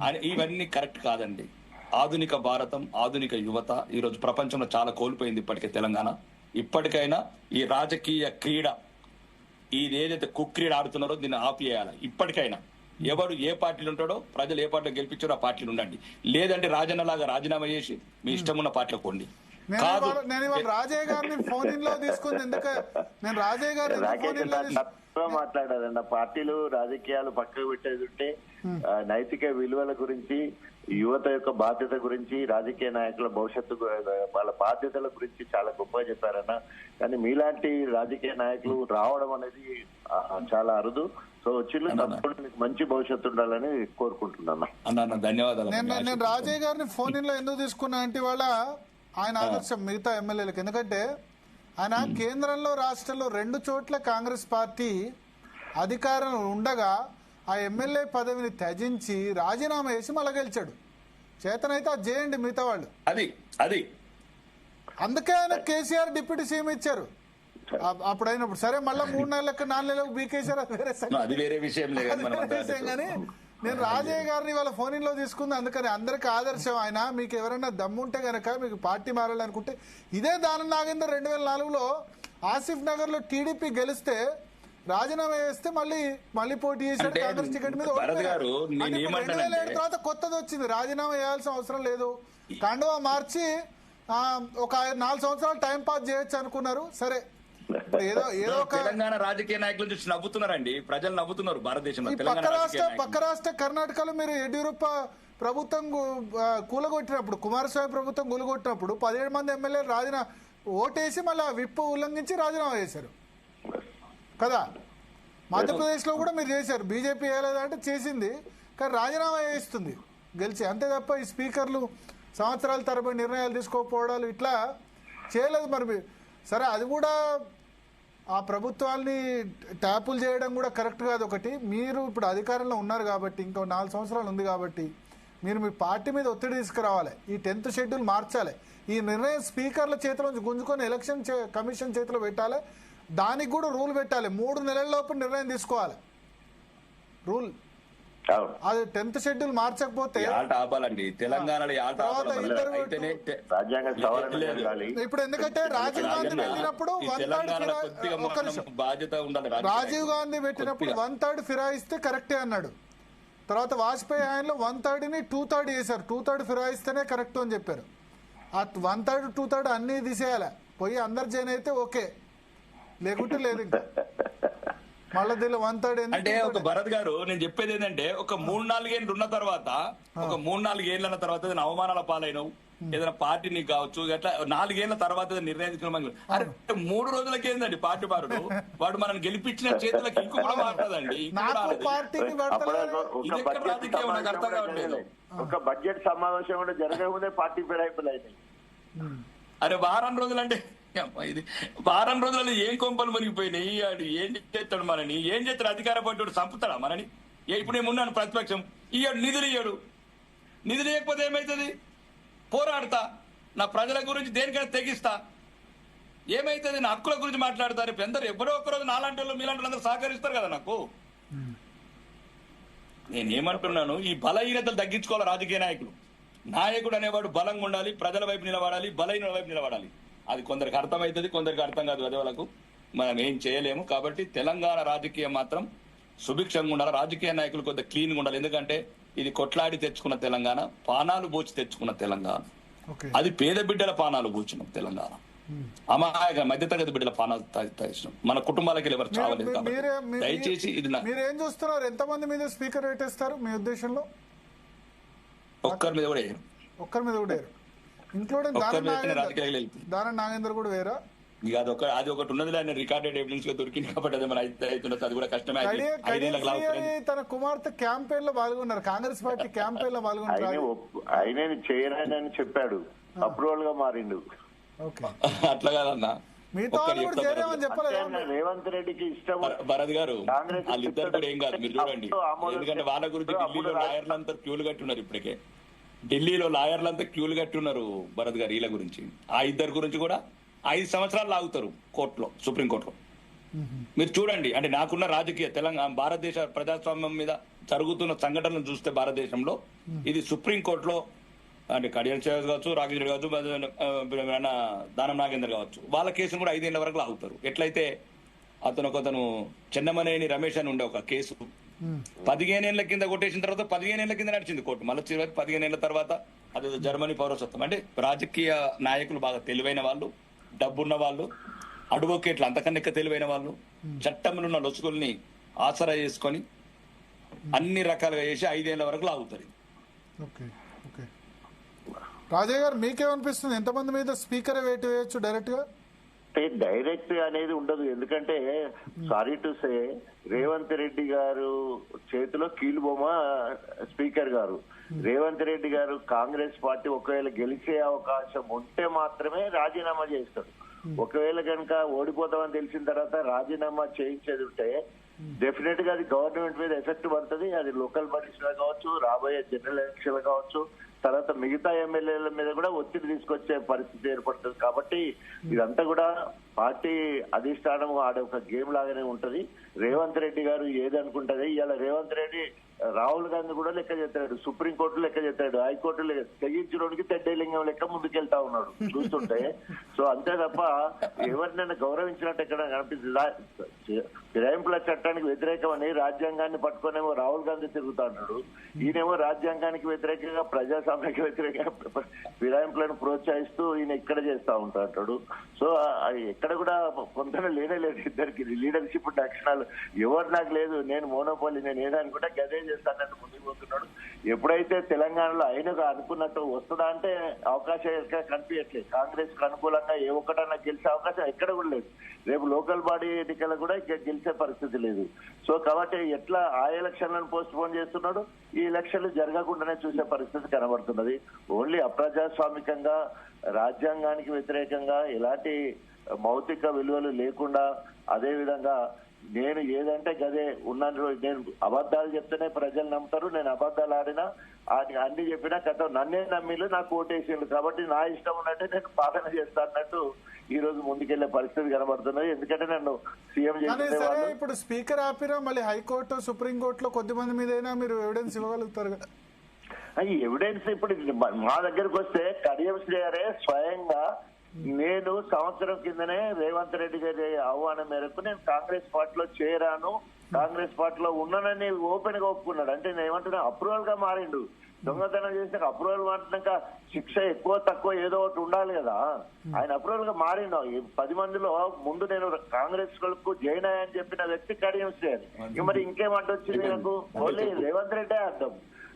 అని ఇవన్నీ కరెక్ట్ కాదండి. ఆధునిక భారతం, ఆధునిక యువత ఈరోజు ప్రపంచంలో చాలా కోల్పోయింది ఇప్పటికే తెలంగాణ. ఇప్పటికైనా ఈ రాజకీయ క్రీడ, ఇది ఏదైతే కుక్రీడ ఆడుతున్నారో దీన్ని ఆపివేయాలి. ఇప్పటికైనా ఎవరు ఏ పార్టీలు ఉంటాడో, ప్రజలు ఏ పార్టీలో గెలిపించారో ఆ పార్టీలు ఉండండి. లేదంటే రాజన్న లాగా రాజీనామా చేసి మీ ఇష్టం ఉన్న పార్టీలో కొండి. నేను ఇవాళ రాజయ్య గారిని ఫోన్ ఇన్ లో తీసుకుంది ఎందుకంటే నేను రాజయ్య గారిని మాట్లాడారన్న, పార్టీలు రాజకీయాలు పక్కకు పెట్టేది ఉంటే నైతిక విలువల గురించి, యువత యొక్క బాధ్యత గురించి, రాజకీయ నాయకుల భవిష్యత్తు వాళ్ళ బాధ్యతల గురించి చాలా గొప్పగా చెప్పారన్న. కానీ మీలాంటి రాజకీయ నాయకులు రావడం అనేది చాలా అరుదు. సో వచ్చిన తప్పకుండా మీకు మంచి భవిష్యత్తు ఉండాలని కోరుకుంటున్నాను. ధన్యవాదాలు. నేను రాజయ్య గారిని ఫోన్ ఇన్ లో ఎందుకు తీసుకున్నా అంటే ఇవాళ ఆయన ఆదర్శం మిగతా ఎమ్మెల్యేలకు. ఎందుకంటే ఆయన కేంద్రంలో, రాష్ట్రంలో 2 చోట్ల కాంగ్రెస్ పార్టీ అధికారం ఉండగా ఆ ఎమ్మెల్యే పదవిని త్యజించి రాజీనామా చేసి మళ్ళా గెలిచాడు. చేతనైతే అది చేయండి మిగతా వాళ్ళు. అది అందుకే ఆయన కేసీఆర్ డిప్యూటీ సీఎం ఇచ్చారు అప్పుడు అయినప్పుడు. సరే మళ్ళీ 3 నెలలకు 4 నెలలకు బీకేసారు, అది వేరే విషయం. కానీ నేను రాజయ్య గారిని వాళ్ళ ఫోన్ ఇన్ లో తీసుకుంది అందుకని అందరికి ఆదర్శం ఆయన. మీకు ఎవరైనా దమ్ముంటే గనక మీకు పార్టీ మారాలనుకుంటే ఇదే దానం నాగేందర్ 2004లో ఆసిఫ్ నగర్ లో టీడీపీ గెలిస్తే రాజీనామా చేస్తే మళ్ళీ పోటీ చేశాడు కాంగ్రెస్ టికెట్ మీద. 2007 తర్వాత కొత్తది వచ్చింది, రాజీనామా చేయాల్సిన అవసరం లేదు, కండువా మార్చి ఒక 4 సంవత్సరాలు టైం పాస్ చేయొచ్చు అనుకున్నారు. సరే ఇప్పుడు ఏదో ఒక తెలంగాణ రాజకీయ నాయకులు చూసి నవ్వుతున్నారండి, ప్రజలు నవ్వుతున్నారు భారతదేశంలో. ఈ పక్క రాష్ట్ర కర్ణాటకలో మీరు యడ్యూరప్ప ప్రభుత్వం కూలగొట్టినప్పుడు, కుమారస్వామి ప్రభుత్వం కూలగొట్టినప్పుడు 17 మంది ఎమ్మెల్యేలు ఓటేసి మళ్ళీ విప్పు ఉల్లంఘించి రాజీనామా చేశారు కదా. మధ్యప్రదేశ్ లో కూడా మీరు చేశారు, బీజేపీ వేయలేదంటే చేసింది, కానీ రాజీనామా చేస్తుంది గెలిచి, అంతే తప్ప ఈ స్పీకర్లు సంవత్సరాల తరబడి నిర్ణయాలు తీసుకోకపోవడాలు ఇట్లా చేయలేదు. మరి సరే, అది కూడా ఆ ప్రభుత్వాల్ని ట్యాపులు చేయడం కూడా కరెక్ట్ కాదు. ఒకటి, మీరు ఇప్పుడు అధికారంలో ఉన్నారు కాబట్టి, ఇంకో 4 సంవత్సరాలు ఉంది కాబట్టి మీరు మీ పార్టీ మీద ఒత్తిడి తీసుకురావాలి, ఈ 10th షెడ్యూల్ మార్చాలి, ఈ నిర్ణయం స్పీకర్ల చేతిలోంచి గుంజుకొని ఎలక్షన్ కమిషన్ చేతిలో పెట్టాలి, దానికి కూడా రూల్ పెట్టాలి, 3 నెలల లోపు నిర్ణయం తీసుకోవాలి రూల్. అది 10th షెడ్యూల్ మార్చకపోతే ఆపాలండి తెలంగాణలో. ఇప్పుడు ఎందుకంటే రాజీవ్ గాంధీ పెట్టినప్పుడు బాధ్యత ఉండాలి. రాజీవ్ గాంధీ పెట్టినప్పుడు 1/3 ఫిరాయిస్తే కరెక్టే అన్నాడు. తర్వాత వాజ్పేయి ఆయనలో 1/3ని 2/3 చేశారు, 2/3 ఫిరాయిస్తేనే కరెక్ట్ అని చెప్పారు. ఆ 1/3 2/3 అన్ని తీసేయాలి, పోయి అందరు జైన్ అయితే ఓకే, లేకుంటే లేదు. ఇంకా మళ్ళీ దీనిలో 1/3 అంటే ఒక భరత్ గారు, నేను చెప్పేది ఏంటంటే, ఒక 3-4 ఏళ్ళు ఉన్న తర్వాత, ఒక 3-4 ఏళ్ళ తర్వాత ఏదైనా అవమానాల పాలైనవు, ఏదైనా పార్టీ నీకు కావచ్చు, అట్లా 4 ఏళ్ల తర్వాత నిర్ణయం తీసుకున్నాం. అరే 3 రోజులకి ఏందండి పార్టీ బారుడు, వాడు మనం గెలిపించిన చేతులకు ఇంకో కూడా మాట్లాడండి. ఒక బడ్జెట్ సమావేశం కూడా జరగకముందే పార్టీ ఫిరాయింపులు అయినాయి. అరే వారం రోజులంటే ఇది వారం రోజులలో ఏం కొంపలు మునిగిపోయినాయి. ఏం చేస్తాడు మనని, ఏం చేస్తాడు అధికార పార్టీ చంపుతాడా మనని? ఇప్పుడు నేనున్నాను ప్రతిపక్షం, నిధులు ఇవ్వకపోతే ఏమవుతుంది? పోరాడతా, నా ప్రజల గురించి దేనికైనా తెగిస్తా, ఏమైతుంది? నా హక్కుల గురించి మాట్లాడతారు. ఇప్పుడు ఎవరో ఒకరోజు నాలాంటి వాళ్ళు మీలాంటి అందరూ సహకరిస్తారు కదా నాకు. నేనేమంటున్నాను, ఈ బలహీనతలు తగ్గించుకోవాలి రాజకీయ నాయకులు. నాయకుడు అనేవాడు బలంగా ఉండాలి, ప్రజల వైపు నిలబడాలి, బలహీన వైపు నిలబడాలి. అది కొందరికి అర్థమవుతుంది, కొందరికి అర్థం కాదు. అదే వాళ్ళకు మనం ఏం చేయలేము. కాబట్టి తెలంగాణ రాజకీయం మాత్రం సుభిక్షంగా ఉండాలి, రాజకీయ నాయకులు కొంత క్లీన్గా ఉండాలి. ఎందుకంటే ఇది కొట్లాడి తెచ్చుకున్న తెలంగాణ, పానాలు పోచి తెచ్చుకున్న తెలంగాణ, అది పేద బిడ్డల పానాలు పోచినాం తెలంగాణ, అమాయక మధ్యతరగతి బిడ్డల పానాలు తెచ్చినాం. మన కుటుంబాలకి ఎవరు చావలేదు. కాబట్టి దయచేసి ఇది మీరేం చూస్తున్నారు? ఎంతమంది మీద స్పీకర్ పెట్టేస్తారు మీ ఉద్దేశంలో? ఒక్కరి మీద కూడా వేయరు, ఒక్కరి మీద కూడా వేయరు, ఇంక్లూడింగ్ దానం నాగేందర్ కూడా వేరా? ఇక అది ఒకటి ఉన్నది, ఆయన రికార్డెడ్ ఎవిడెన్స్ గా దొరికింది కాబట్టి అది మన అవుతున్నది, అది కూడా కష్టమే. తన కుమార్తె క్యాంపెయిన్ లో పాల్గొన్నారు, కాంగ్రెస్ పార్టీ క్యాంపెయిన్ లో పాల్గొన్నారు, ఆయన చేయరాని చెప్పాడు, అప్రూవల్ గా మారిండు. అట్లా కాదన్నా, రేవంత్ రెడ్డికి ఇష్టం. భరత్ గారు వాళ్ళిద్దరు కూడా ఏం కాదు, మీరు చూడండి. ఎందుకంటే వాళ్ళ గురించి ఢిల్లీలో లాయర్లంతా క్యూలు కట్టి ఉన్నారు, ఇప్పటికే ఢిల్లీలో లాయర్లంతా క్యూలు కట్టి ఉన్నారు భరత్ గారు. వీళ్ళ గురించి, ఆ ఇద్దరు గురించి కూడా 5 సంవత్సరాలు లాగుతారు కోర్టులో, సుప్రీంకోర్టులో. మీరు చూడండి, అంటే నాకున్న రాజకీయ తెలంగాణ భారతదేశ ప్రజాస్వామ్యం మీద జరుగుతున్న సంఘటనలు చూస్తే భారతదేశంలో ఇది సుప్రీంకోర్టులో, అంటే కడియం శ్రేయస్ కావచ్చు, రాకేష్ రెడ్డి కావచ్చు, దానం నాగేందర్ కావచ్చు, వాళ్ళ కేసును కూడా 5 ఏళ్ల వరకు లాగుతారు. ఎట్లయితే అతను చెన్నమనేని రమేష్ అని ఉండే ఒక కేసు 15 ఏళ్ల కింద కొట్టేసిన తర్వాత 15 ఏళ్ల కింద నడిచింది కోర్టు. మళ్ళీ 15 ఏళ్ల తర్వాత అది జర్మనీ పౌరసత్వం. అంటే రాజకీయ నాయకులు బాగా తెలివైన వాళ్ళు, డబ్బున్న వాళ్ళు, అడ్వకేట్లు అంతకన్నా తెలివైన వాళ్ళు, చట్టంలో ఉన్న లొసుగుల్ని ఆసరా చేసుకొని అన్ని రకాలుగా చేసి 5 ఏళ్ల వరకు లాగుతారు. రాజయ్య గారు, మీకేమనిపిస్తుంది? ఎంతమంది మీద స్పీకర్ వేటు వేయచ్చు డైరెక్ట్ గా? డైరెక్ట్ అనేది ఉండదు. ఎందుకంటే sorry to say, Revanth Reddy గారు చేతిలో కీలుబొమ్మ స్పీకర్ గారు. రేవంత్ రెడ్డి గారు కాంగ్రెస్ పార్టీ ఒకవేళ గెలిచే అవకాశం ఉంటే మాత్రమే రాజీనామా చేస్తాడు. ఒకవేళ కనుక ఓడిపోతామని తెలిసిన తర్వాత రాజీనామా చేయించేది ఉంటే డెఫినెట్ గా అది గవర్నమెంట్ మీద ఎఫెక్ట్ పడుతుంది. అది లోకల్ బాడీస్ లో కావచ్చు, రాబోయే జనరల్ ఎలక్షన్ కావచ్చు, తర్వాత మిగతా ఎమ్మెల్యేల మీద కూడా ఒత్తిడి తీసుకొచ్చే పరిస్థితి ఏర్పడుతుంది. కాబట్టి ఇదంతా కూడా పార్టీ అధిష్టానం ఆడే ఒక గేమ్ లాగానే ఉంటది. రేవంత్ రెడ్డి గారు ఏది అనుకుంటది, ఇవాళ రేవంత్ రెడ్డి రాహుల్ గాంధీ కూడా లెక్క చేస్తాడు, సుప్రీంకోర్టు లెక్క చేస్తాడు, హైకోర్టు తెగించడానికి తెడ్డేలింగం లెక్క ముందుకెళ్తా ఉన్నాడు చూస్తుంటే. సో అంతే తప్ప ఎవరినైనా గౌరవించినట్టు ఎక్కడ కనిపిస్తుంది. ఫిరాయింపుల చట్టానికి వ్యతిరేకమని రాజ్యాంగాన్ని పట్టుకునేమో రాహుల్ గాంధీ తిరుగుతా ఉన్నాడు, ఈయనేమో రాజ్యాంగానికి వ్యతిరేకంగా ప్రజాస్వామ్యానికి వ్యతిరేకంగా ఫిరాయింపులను ప్రోత్సహిస్తూ ఈయన ఇక్కడ చేస్తా ఉంటాడు. సో ఎక్కడ కూడా పొందన లేనే లేదు ఇద్దరికి లీడర్షిప్ లక్షణాలు. ఎవరు నాకు లేదు, నేను మోనోపోలి, నేను ఏదనుకుంటే గదే చేస్తానంటూ ముందుకు పోతున్నాడు. ఎప్పుడైతే తెలంగాణలో ఆయనకు అనుకున్నట్టు వస్తుందా అంటే అవకాశం ఎక్కడ కనిపించట్లేదు. కాంగ్రెస్ కు అనుకూలంగా ఏ ఒక్కటన్నా గెలిచే అవకాశం ఎక్కడ కూడా లేదు. రేపు లోకల్ బాడీ ఎన్నికలు కూడా గెలిచే పరిస్థితి లేదు. సో కాబట్టి ఎట్లా ఆ ఎలక్షన్లను పోస్ట్ పోన్ చేస్తున్నాడు, ఈ ఎలక్షన్లు జరగకుండానే చూసే పరిస్థితి కనబడుతున్నది. ఓన్లీ అప్రజాస్వామికంగా రాజ్యాంగానికి వ్యతిరేకంగా ఎలాంటి మౌలిక విలువలు లేకుండా, అదే విధంగా నేను ఏదంటే గదే ఉన్నాను, నేను అబద్ధాలు చెప్తేనే ప్రజలు నమ్ముతారు, నేను అబద్ధాలు ఆడినా అన్ని చెప్పినా కథ నన్నే నమ్మిలు నాకు ఓటేసిండు కాబట్టి నా ఇష్టం ఉన్నట్టే నేను పాలన చేస్తా అన్నట్టు ఈ రోజు ముందుకెళ్లే పరిస్థితి కనబడుతున్నది. ఎందుకంటే నన్ను సీఎం చేసే ఇప్పుడు స్పీకర్ ఆపిరా, మళ్ళీ హైకోర్టు సుప్రీంకోర్టులో కొద్దిమంది మీదైనా మీరు ఎవిడెన్స్ ఇవ్వగలుగుతారు కదా. ఈ ఎవిడెన్స్ ఇప్పుడు మా దగ్గరకు వస్తే కడియం శ్రేయరే స్వయంగా నేను సంవత్సరం కిందనే రేవంత్ రెడ్డి గారి ఆహ్వానం మేరకు నేను కాంగ్రెస్ పార్టీలో చేరాను, కాంగ్రెస్ పార్టీలో ఉన్నానని ఓపెన్ గా ఒప్పుకున్నాడు. అంటే నేను ఏమంటున్నా, అప్రూవల్ గా మారిండు. దొంగతనం చేసినాక అప్రూవల్ మారినాక శిక్ష ఎక్కువ తక్కువ ఏదో ఒకటి ఉండాలి కదా. ఆయన అప్రూవల్ గా మారిండు. 10 మందిలో ముందు నేను కాంగ్రెస్ కు జాయిన్ అయ్యని చెప్పిన వ్యక్తి కడియం శ్రేయర్. మరి ఇంకేమంటే వచ్చింది నాకు, ఓన్లీ రేవంత్ రెడ్డి అర్థం.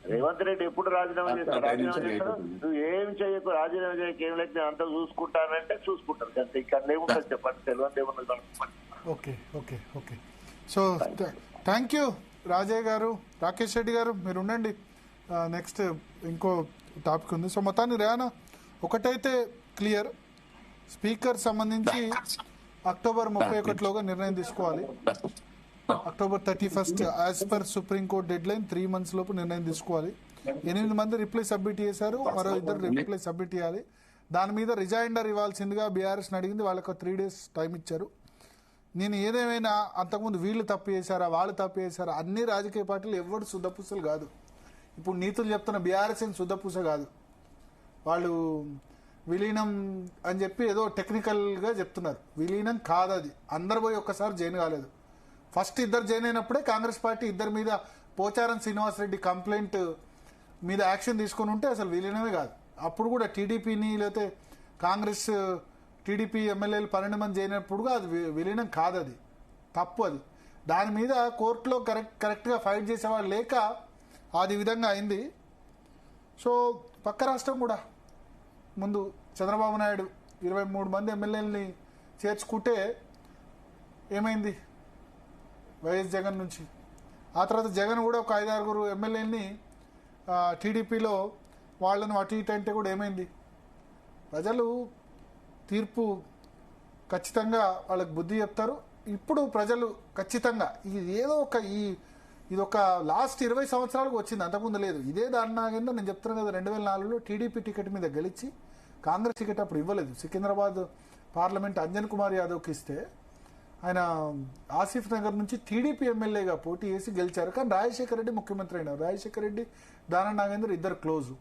రేవంత్ రెడ్డి ఎప్పుడు రాజీనామా చేస్తాడు, రాజీనామా చేస్తాడు, నువ్వు ఏం చేయకు, రాజీనామా చేయకు, ఏం లేదు నేను అంతా చూసుకుంటానంటే చూసుకుంటారు అంతే. ఇక్కడ ఏముంటుంది చెప్పండి, తెలియదు ఏమన్నా. Okay okay okay. So thank you Rajaiah garu. Rakesh Reddy గారు మీరు ఉండండి, నెక్స్ట్ ఇంకో టాపిక్ ఉంది. సో మొత్తాన్ని రేనా ఒకటైతే క్లియర్, స్పీకర్ సంబంధించి అక్టోబర్ 31లోగా నిర్ణయం తీసుకోవాలి. October 31 as per supreme court dead line 3 months లోపు నిర్ణయం తీసుకోవాలి. 8 మంది రిప్లై సబ్మిట్ చేశారు, మరో 2 రిప్లై సబ్మిట్ చేయాలి. దాని మీద రిజైండర్ ఇవ్వాల్సిందిగా బీఆర్ఎస్ అడిగింది, వాళ్ళకు 3 days టైం ఇచ్చారు. నేను ఏదేమైనా అంతకుముందు వీళ్ళు తప్పు చేశారా వాళ్ళు తప్పు చేశారా, అన్ని రాజకీయ పార్టీలు ఎవరు శుద్ధపూసలు కాదు. ఇప్పుడు నీతులు చెప్తున్న బీఆర్ఎస్ ఏం శుద్ధపూస కాదు. వాళ్ళు విలీనం అని చెప్పి ఏదో టెక్నికల్గా చెప్తున్నారు, విలీనం కాదు అది. అందరు పోయి ఒక్కసారి జైన్ కాలేదు. ఫస్ట్ 2 జాయిన్ అయినప్పుడే కాంగ్రెస్ పార్టీ 2 మీద పోచారం శ్రీనివాసరెడ్డి కంప్లైంట్ మీద యాక్షన్ తీసుకొని ఉంటే అసలు విలీనమే కాదు. అప్పుడు కూడా టీడీపీని లేకపోతే కాంగ్రెస్ టీడీపీ ఎమ్మెల్యేలు 12 మంది జాయిన్ అయినప్పుడు అది విలీనం కాదు, అది తప్పు. అది దాని మీద కోర్టులో కరెక్ట్గా ఫైట్ చేసేవాళ్ళు లేక అది విధంగా అయింది. సో పక్క రాష్ట్రం కూడా ముందు చంద్రబాబు నాయుడు 23 మంది ఎమ్మెల్యేలని చేర్చుకుంటే ఏమైంది వైఎస్ జగన్ నుంచి. ఆ తర్వాత జగన్ కూడా ఒక 5-6 ఎమ్మెల్యేలని టీడీపీలో వాళ్ళను అటు ఇటు అంటే కూడా ఏమైంది. ప్రజలు తీర్పు ఖచ్చితంగా వాళ్ళకి బుద్ధి చెప్తారు. ఇప్పుడు ప్రజలు ఖచ్చితంగా ఇది ఏదో ఒక ఇది ఒక లాస్ట్ 20 సంవత్సరాలకు వచ్చింది, అంతకుముందు లేదు. ఇదే దాని నాగేందో నేను చెప్తున్నాను కదా, 2004లో టీడీపీ టికెట్ మీద గెలిచి కాంగ్రెస్ టికెట్ అప్పుడు ఇవ్వలేదు. సికింద్రాబాద్ పార్లమెంట్ అంజన్ కుమార్ యాదవ్కి ఇస్తే ఆయన ఆసిఫ్ నగర్ నుంచి టీడీపీ ఎమ్మెల్యేగా పోటీ చేసి గెలిచారు. కానీ రాజశేఖర రెడ్డి ముఖ్యమంత్రి అయినారు. రాజశేఖర రెడ్డి దానం నాగేందర్ ఇద్దరు క్లోజు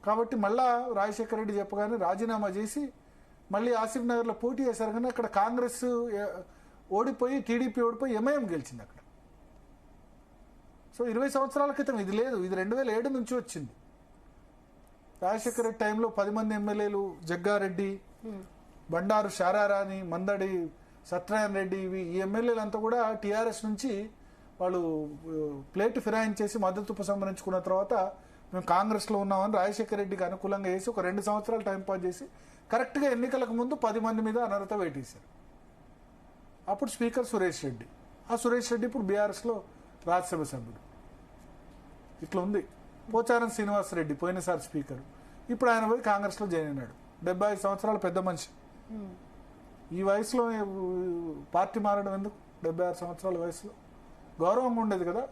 కాబట్టి మళ్ళా రాజశేఖర రెడ్డి చెప్పగానే రాజీనామా చేసి మళ్ళీ ఆసిఫ్ నగర్లో పోటీ చేశారు. కానీ అక్కడ కాంగ్రెస్ ఓడిపోయి టీడీపీ ఓడిపోయి ఎంఐఎం గెలిచింది అక్కడ. సో 20 సంవత్సరాల క్రితం ఇది లేదు, ఇది 2007 నుంచి వచ్చింది. రాజశేఖర రెడ్డి టైంలో 10 మంది ఎమ్మెల్యేలు జగ్గారెడ్డి, బండారు శారారాణి, మందడి సత్యనారాయణ రెడ్డి, ఈ ఎమ్మెల్యేలంతా కూడా టీఆర్ఎస్ నుంచి వాళ్ళు ప్లేట్ ఫిరాయించేసి మద్దతు ఉపసంహరించుకున్న తర్వాత మేము కాంగ్రెస్లో ఉన్నామని రాజశేఖర రెడ్డికి అనుకూలంగా వేసి ఒక 2 సంవత్సరాలు టైం పాస్ చేసి కరెక్ట్గా ఎన్నికలకు ముందు 10 మంది మీద అనర్హత వేటేశారు. అప్పుడు స్పీకర్ సురేష్ రెడ్డి. ఆ సురేష్ రెడ్డి ఇప్పుడు బీఆర్ఎస్లో రాజ్యసభ సభ్యుడు. ఇట్లా ఉంది. పోచారం శ్రీనివాసరెడ్డి పోయినసారి స్పీకర్, ఇప్పుడు ఆయన పోయి కాంగ్రెస్లో జాయిన్ అయినాడు. 75 సంవత్సరాల పెద్ద మనిషి. ఈ వయసులో పార్టీ మారడం ఎందుకు? 76 సంవత్సరాల వయసులో గౌరవంగా ఉండేది కదా.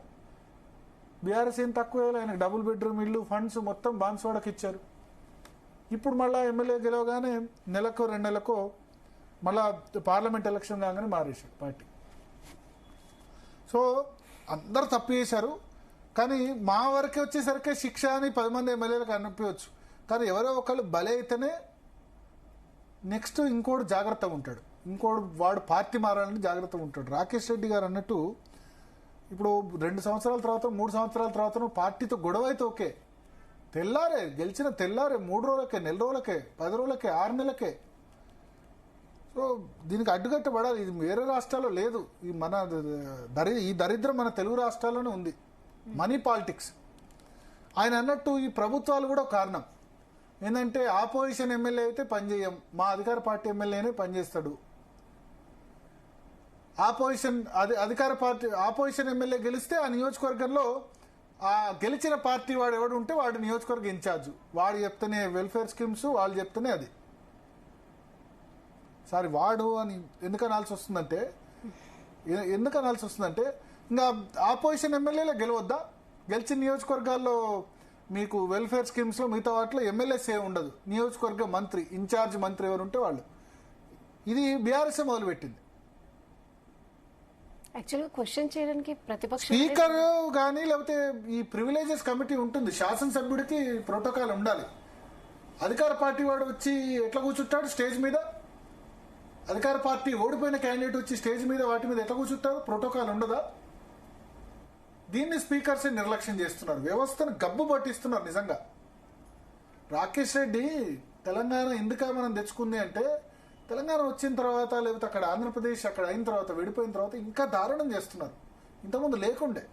బీఆర్ఎస్ ఏం తక్కువ, ఆయనకు డబుల్ బెడ్రూమ్ ఇల్లు ఫండ్స్ మొత్తం బాన్స్వాడకి ఇచ్చారు. ఇప్పుడు మళ్ళీ ఎమ్మెల్యే గెలవగానే నెలకో 2 నెలలకో మళ్ళా పార్లమెంట్ ఎలక్షన్ కాగానే మారేశాడు పార్టీ. సో అందరు తప్పు చేశారు. కానీ మా వరకు వచ్చేసరికి శిక్ష అని 10 మంది ఎమ్మెల్యేలకు అనిపించవచ్చు, కానీ ఎవరో ఒకళ్ళు బలి అయితేనే నెక్స్ట్ ఇంకోడు జాగ్రత్తగా ఉంటాడు, ఇంకోడు వాడు పార్టీ మారాలని జాగ్రత్తగా ఉంటాడు. రాకేష్ రెడ్డి గారు అన్నట్టు ఇప్పుడు 2 సంవత్సరాల తర్వాత 3 సంవత్సరాల తర్వాత నువ్వు పార్టీతో గొడవ అయితే ఓకే, తెల్లారే గెలిచిన తెల్లారే 3 రోజులకే, నెల రోజులకే, 10 రోజులకే, 6 నెలలకే. సో దీనికి అడ్డుకట్ట పడాలి. ఇది వేరే రాష్ట్రాల్లో లేదు, ఈ మన ఈ దరిద్రం మన తెలుగు రాష్ట్రాల్లోనే ఉంది, మనీ పాలిటిక్స్. ఆయన అన్నట్టు ఈ ప్రభుత్వాలు కూడా కారణం ఏంటంటే ఆపోజిషన్ ఎమ్మెల్యే అయితే పనిచేయం, మా అధికార పార్టీ ఎమ్మెల్యేనే పనిచేస్తాడు. ఆపోజిషన్ ఎమ్మెల్యే గెలిస్తే ఆ నియోజకవర్గంలో ఆ గెలిచిన పార్టీ వాడు ఎవడు ఉంటే వాడు నియోజకవర్గ ఇన్ఛార్జ్, వాడు చెప్తేనే వెల్ఫేర్ స్కీమ్స్, వాళ్ళు చెప్తేనే అది. సారీ వాడు అని ఎందుకు అనాల్సి వస్తుందంటే ఇంకా ఆపోజిషన్ ఎమ్మెల్యేలే గెలవద్దా? గెలిచిన నియోజకవర్గాల్లో మీకు వెల్ఫేర్ స్కీమ్స్లో మిగతా వాటిలో ఎమ్మెల్యేస్ ఏ ఉండదు, నియోజకవర్గ మంత్రి, ఇన్ఛార్జ్ మంత్రి ఎవరు ఉంటే వాళ్ళు. ఇది బీఆర్ఎస్ మొదలుపెట్టింది. యాక్చువల్గా క్వశ్చన్ చేయడానికి ప్రతిపక్షం స్పీకర్ కానీ లేకపోతే ఈ ప్రివిలేజెస్ కమిటీ ఉంటుంది, శాసనసభ్యుడికి ప్రోటోకాల్ ఉండాలి. అధికార పార్టీ వాడు వచ్చి ఎట్లా కూర్చుంటాడు స్టేజ్ మీద? అధికార పార్టీ ఓడిపోయిన క్యాండిడేట్ వచ్చి స్టేజ్ మీద వాటి మీద ఎట్లా కూర్చుంటారు? ప్రోటోకాల్ ఉండదా? దీన్ని స్పీకర్స్ నిర్లక్ష్యం చేస్తున్నారు, వ్యవస్థను గబ్బు పట్టిస్తున్నారు. నిజంగా రాకేష్ రెడ్డి తెలంగాణ ఎందుక మనం తెచ్చుకుంది అంటే, తెలంగాణ వచ్చిన తర్వాత లేకపోతే అక్కడ ఆంధ్రప్రదేశ్ అక్కడ అయిన తర్వాత విడిపోయిన తర్వాత ఇంకా దారుణం చేస్తున్నారు, ఇంతకుముందు లేకుండే.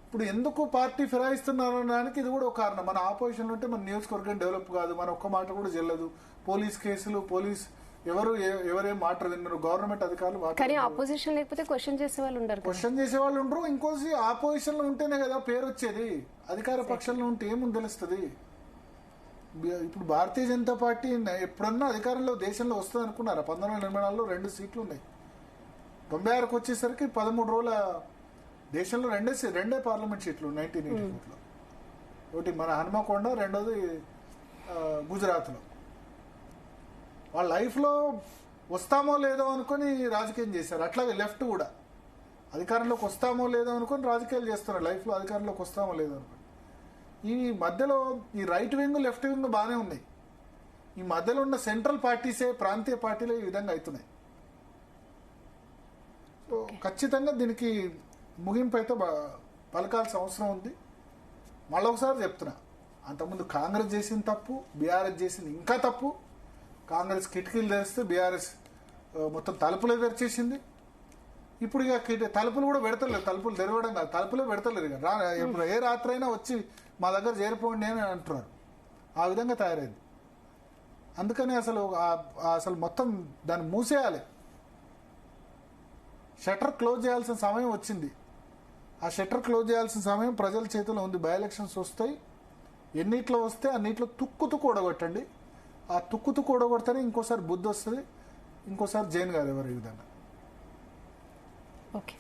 ఇప్పుడు ఎందుకు పార్టీ ఫిరాయిస్తున్నారు అనడానికి ఇది కూడా ఒక కారణం. మన ఆపోజిషన్లో ఉంటే మన నియోజకవర్గం డెవలప్ కాదు, మన ఒక్క మాట కూడా చెల్లదు, పోలీస్ కేసులు, ఎవరేం మాట విన్నారు, గవర్నమెంట్ అధికారులు. కానీ ఆపోజిషన్ లేకపోతే క్వశ్చన్ చేసే వాళ్ళు ఉండరు, క్వశ్చన్ చేసే వాళ్ళు ఉండరు. ఇంకోసి ఆపోజిషన్ లో ఉంటేనే కదా పేరు వచ్చేది, అధికార పక్షంలో ఉంటే ఏముంది తెలుస్తుంది. ఇప్పుడు భారతీయ జనతా పార్టీ ఎప్పుడన్నా అధికారంలో దేశంలో వస్తుంది అనుకున్నారా? 1994లో 2 సీట్లు ఉన్నాయి, 96కు వచ్చేసరికి 13 రోజుల దేశంలో రెండే పార్లమెంట్ సీట్లు 1984లో. ఒకటి మన హనుమకొండ, రెండోది గుజరాత్లో. వాళ్ళ లైఫ్లో వస్తామో లేదో అనుకుని రాజకీయం చేశారు. అట్లాగే లెఫ్ట్ కూడా అధికారంలోకి వస్తామో లేదో అనుకుని రాజకీయాలు చేస్తున్నారు, లైఫ్లో అధికారంలోకి వస్తామో లేదో అనుకుని. ఈ మధ్యలో ఈ రైట్ వింగ్ లెఫ్ట్ వింగ్ బాగానే ఉన్నాయి, ఈ మధ్యలో ఉన్న సెంట్రల్ పార్టీసే ప్రాంతీయ పార్టీలు ఈ విధంగా అవుతున్నాయి. సో ఖచ్చితంగా దీనికి ముగింపు అయితే పలకాల్సిన అవసరం ఉంది. మళ్ళొకసారి చెప్తున్నా, అంతకుముందు కాంగ్రెస్ చేసిన తప్పు, బీఆర్ఎస్ చేసింది ఇంకా తప్పు. కాంగ్రెస్ కిటికీలు తెరిస్తే బీఆర్ఎస్ మొత్తం తలుపులే తెరిచేసింది. ఇప్పుడు ఇక తలుపులు కూడా పెడతలేదు, తలుపులు తెరవడం కాదు, తలుపులే పెడతలేదు. ఇక ఇప్పుడు ఏ రాత్రి అయినా వచ్చి మా దగ్గర చేరిపోండి అని అంటున్నారు, ఆ విధంగా తయారైంది. అందుకని అసలు మొత్తం దాన్ని మూసేయాలి, షట్టర్ క్లోజ్ చేయాల్సిన సమయం వచ్చింది. ఆ షట్టర్ క్లోజ్ చేయాల్సిన సమయం ప్రజల చేతిలో ఉంది. బై ఎలక్షన్స్ వస్తాయి, ఎన్నిట్లో వస్తే అన్నిట్లో తుక్కు ఓడగొట్టండి. ఆ తుక్కు ఓడగొడితేనే ఇంకోసారి బుద్ధి వస్తుంది, ఇంకోసారి జైన్ గారు ఎవరు ఈ విధంగా. ఓకే.